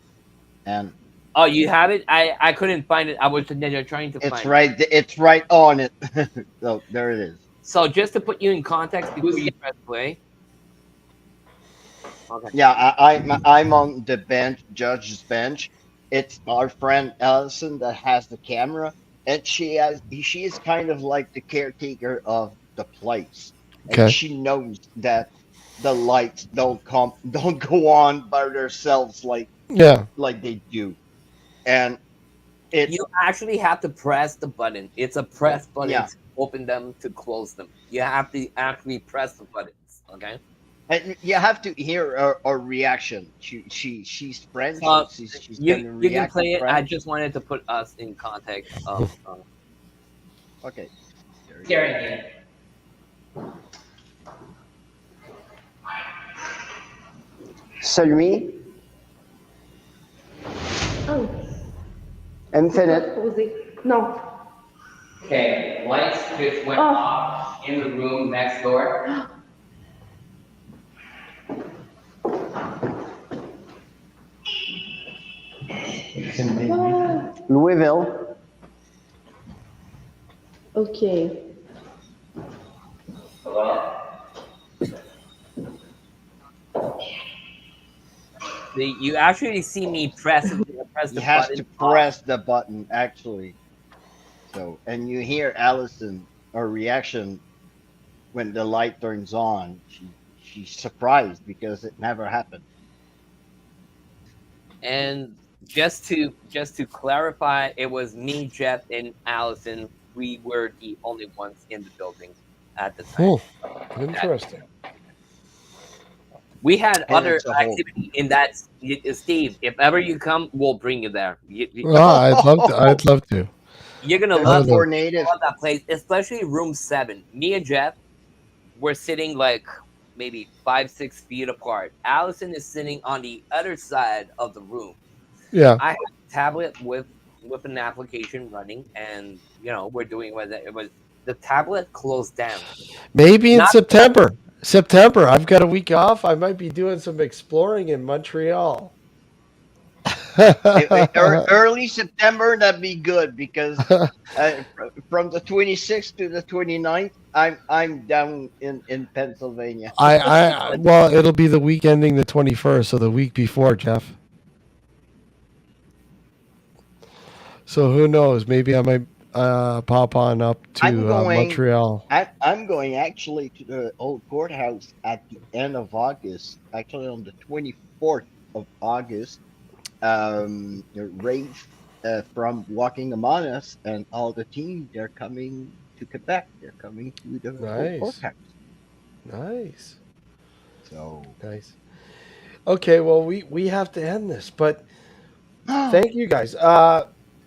And oh, you have it? I couldn't find it. I was trying to find it. It's right on it. So there it is. So just to put you in context before you press play. Okay. Yeah, I'm on the bench, judge's bench. It's our friend Allison that has the camera, and she is kind of like the caretaker of the place. Okay. And she knows that the lights don't go on by themselves like they do. And you actually have to press the button. It's a press button to open them, to close them. You have to actually press the buttons, okay? And you have to hear her reaction. She's French. She's you can play it. I just wanted to put us in context of. Okay. Gary. Celui. Oh. Infinite. No. Okay, lights just went off in the room next door. Louisville. Okay. Hello? You actually see me press the You have button. to press the button actually. So, and you hear Allison, her reaction when the light turns on. She's surprised because it never happened. And just to clarify, it was me, Jeff, and Allison. We were the only ones in the building at the time. Oh, interesting. We had And other it's a whole- activity in that. Steve, if ever you come, we'll bring you there. I'd love to. You're gonna Love love for native. that place, especially room 7. Me and Jeff were sitting like maybe 5-6 feet apart. Allison is sitting on the other side of the room. Yeah. I have a tablet with an application running, and we're doing with it. It was the tablet closed down. Maybe in September. I've got a week off. I might be doing some exploring in Montreal. Early September, that'd be good because from the 26th to the 29th, I'm down in Pennsylvania. Well, it'll be the week ending the 21st, so the week before, Jeff. So who knows? Maybe I might pop on up to Montreal. I'm going actually to the old courthouse at the end of August, actually on the 24th of August. Rafe from Walking Among Us and all the team, they're coming to Quebec. They're coming to the old courthouse. Nice. So nice. Okay, well, we have to end this, but thank you guys.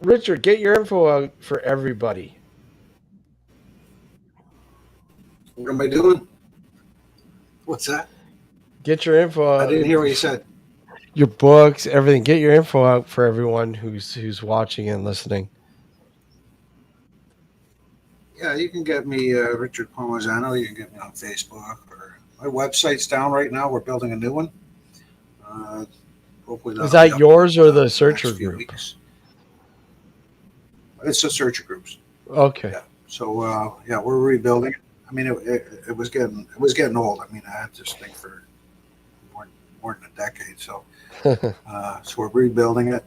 Richard, get your info out for everybody. What am I doing? What's that? Get your info out. I didn't hear what you said. Your books, everything. Get your info out for everyone who's watching and listening. Yeah, you can get me Richard Pomazano. You can get me on Facebook. Or my website's down right now. We're building a new one. Hopefully Is that yours or the searcher group? Weeks. It's the searcher groups. Okay. Yeah. So we're rebuilding it. I mean, it was getting old. I mean, I had this thing for more than a decade. So so we're rebuilding it.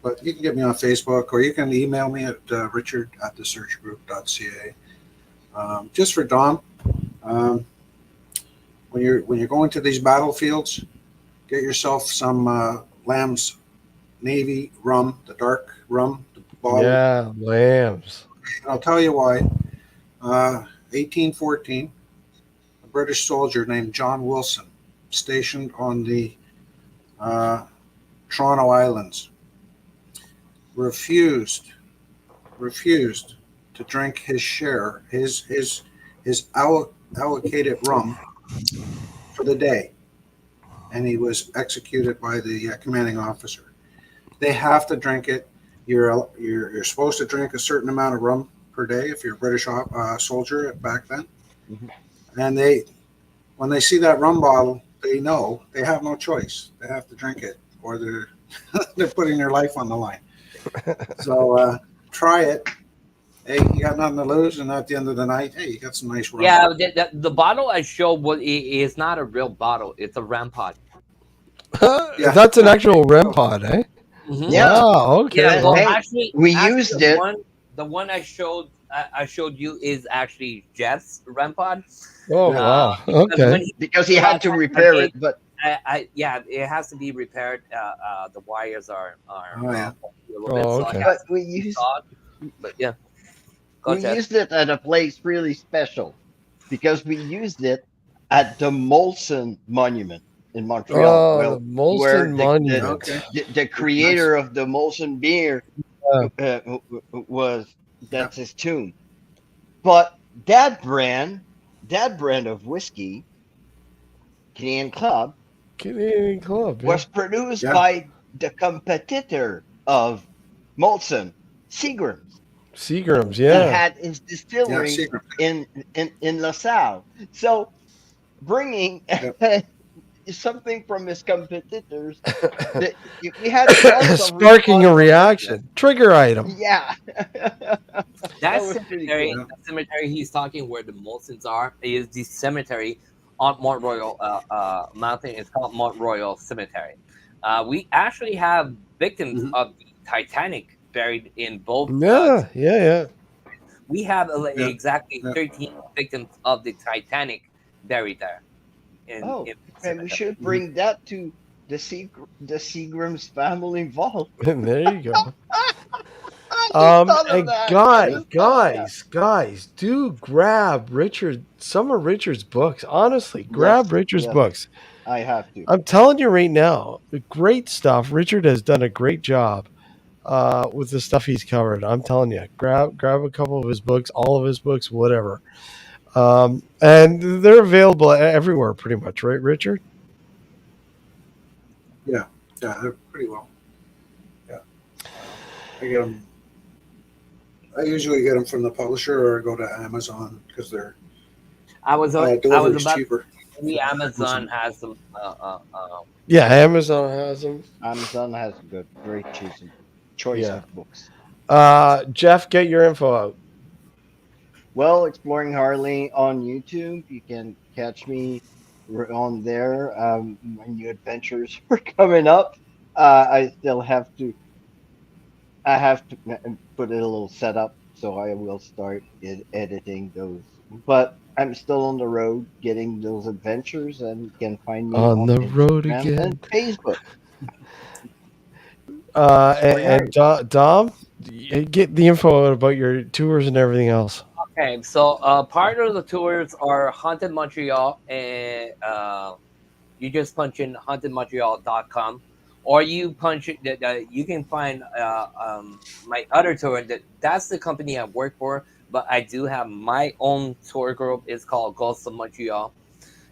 But you can get me on Facebook, or you can email me at richard@thesearchgroup.ca. Just for Dom, when you're going to these battlefields, get yourself some lamb's Navy rum, the dark rum, the bottle. Yeah, lambs. And I'll tell you why. 1814, a British soldier named John Wilson, stationed on the Toronto Islands, refused to drink his share, his allocated rum for the day, and he was executed by the commanding officer. They have to drink it. You're supposed to drink a certain amount of rum per day if you're a British soldier back then. Mm-hmm. And when they see that rum bottle, they know they have no choice. They have to drink it, or they're putting their life on the line. So try it. Hey, you got nothing to lose, and at the end of the night, hey, you got some nice rum. Yeah, the bottle I showed is not a real bottle. It's a REM pod. Yeah. That's an actual REM pod, eh? Mm-hmm. Yeah. Oh, okay. Yeah, well, Hey, we used it. The one I showed you is actually Jeff's REM pod. Oh, wow. Okay. Because he had to repair it, but yeah, it has to be repaired. The wires are yeah. a little bit. So okay. I but we used but yeah. Go we ahead. used it at a place really special because we used it at the Molson Monument in Montreal. Oh, the Molson where Monument. The creator of the Molson beer that's his tomb. But that brand of whiskey, Canadian Club, was produced by the competitor of Molson, Seagram's. Seagram's, He had his distillery in LaSalle. So bringing something from his competitors, we had sparking a reaction, trigger item. Yeah. That cemetery, the cemetery he's talking where the Molsons are, is the cemetery on Mont Royal Mountain. It's called Mont Royal Cemetery. We actually have victims of the Titanic buried in both. Yeah. We have exactly 13 victims of the Titanic buried there. And we should bring that to the Seagram's family vault. And there you go. And guys, do grab some of Richard's books. Honestly, grab Richard's books. I have to. I'm telling you right now, great stuff. Richard has done a great job with the stuff he's covered. I'm telling you, grab a couple of his books, all of his books, whatever. And they're available everywhere, pretty much, right, Richard? Yeah, they're pretty well. Yeah, I get them. I usually get them from the publisher, or go to Amazon because they're. I was about cheaper. Maybe Amazon has them. Yeah, Amazon has them. Amazon has a great choice of books. Jeff, get your info out. Well, Exploring Harley on YouTube. You can catch me on there. My new adventures are coming up. I have to put it a little setup, so I will start editing those. But I'm still on the road getting those adventures, and you can find me on the road Instagram again and Facebook. And Dom, get the info out about your tours and everything else. Okay, so part of the tours are Haunted Montreal, and you just punch in hauntedmontreal.com, or you punch it. You can find my other tour. That's the company I work for, but I do have my own tour group. It's called Ghosts of Montreal.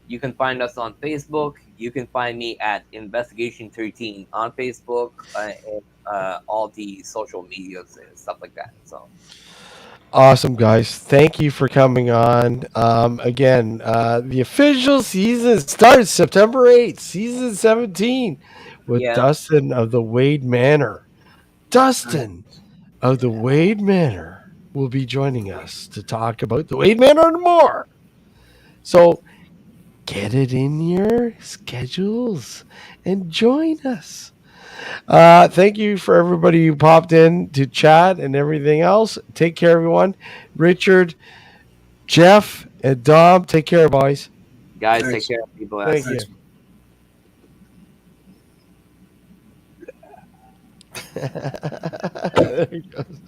You can find us on Facebook. You can find me at Investigation 13 on Facebook and all the social medias and stuff like that. So. Awesome, guys. Thank you for coming on. Again, the official season starts September 8th, season 17, with Dustin of the Wade Manor. Dustin of the Wade Manor will be joining us to talk about the Wade Manor and more. So get it in your schedules and join us. Thank you for everybody who popped in to chat and everything else. Take care, everyone. Richard, Jeff, and Dom, take care, boys. Guys, take care. People. Thank you. There he goes.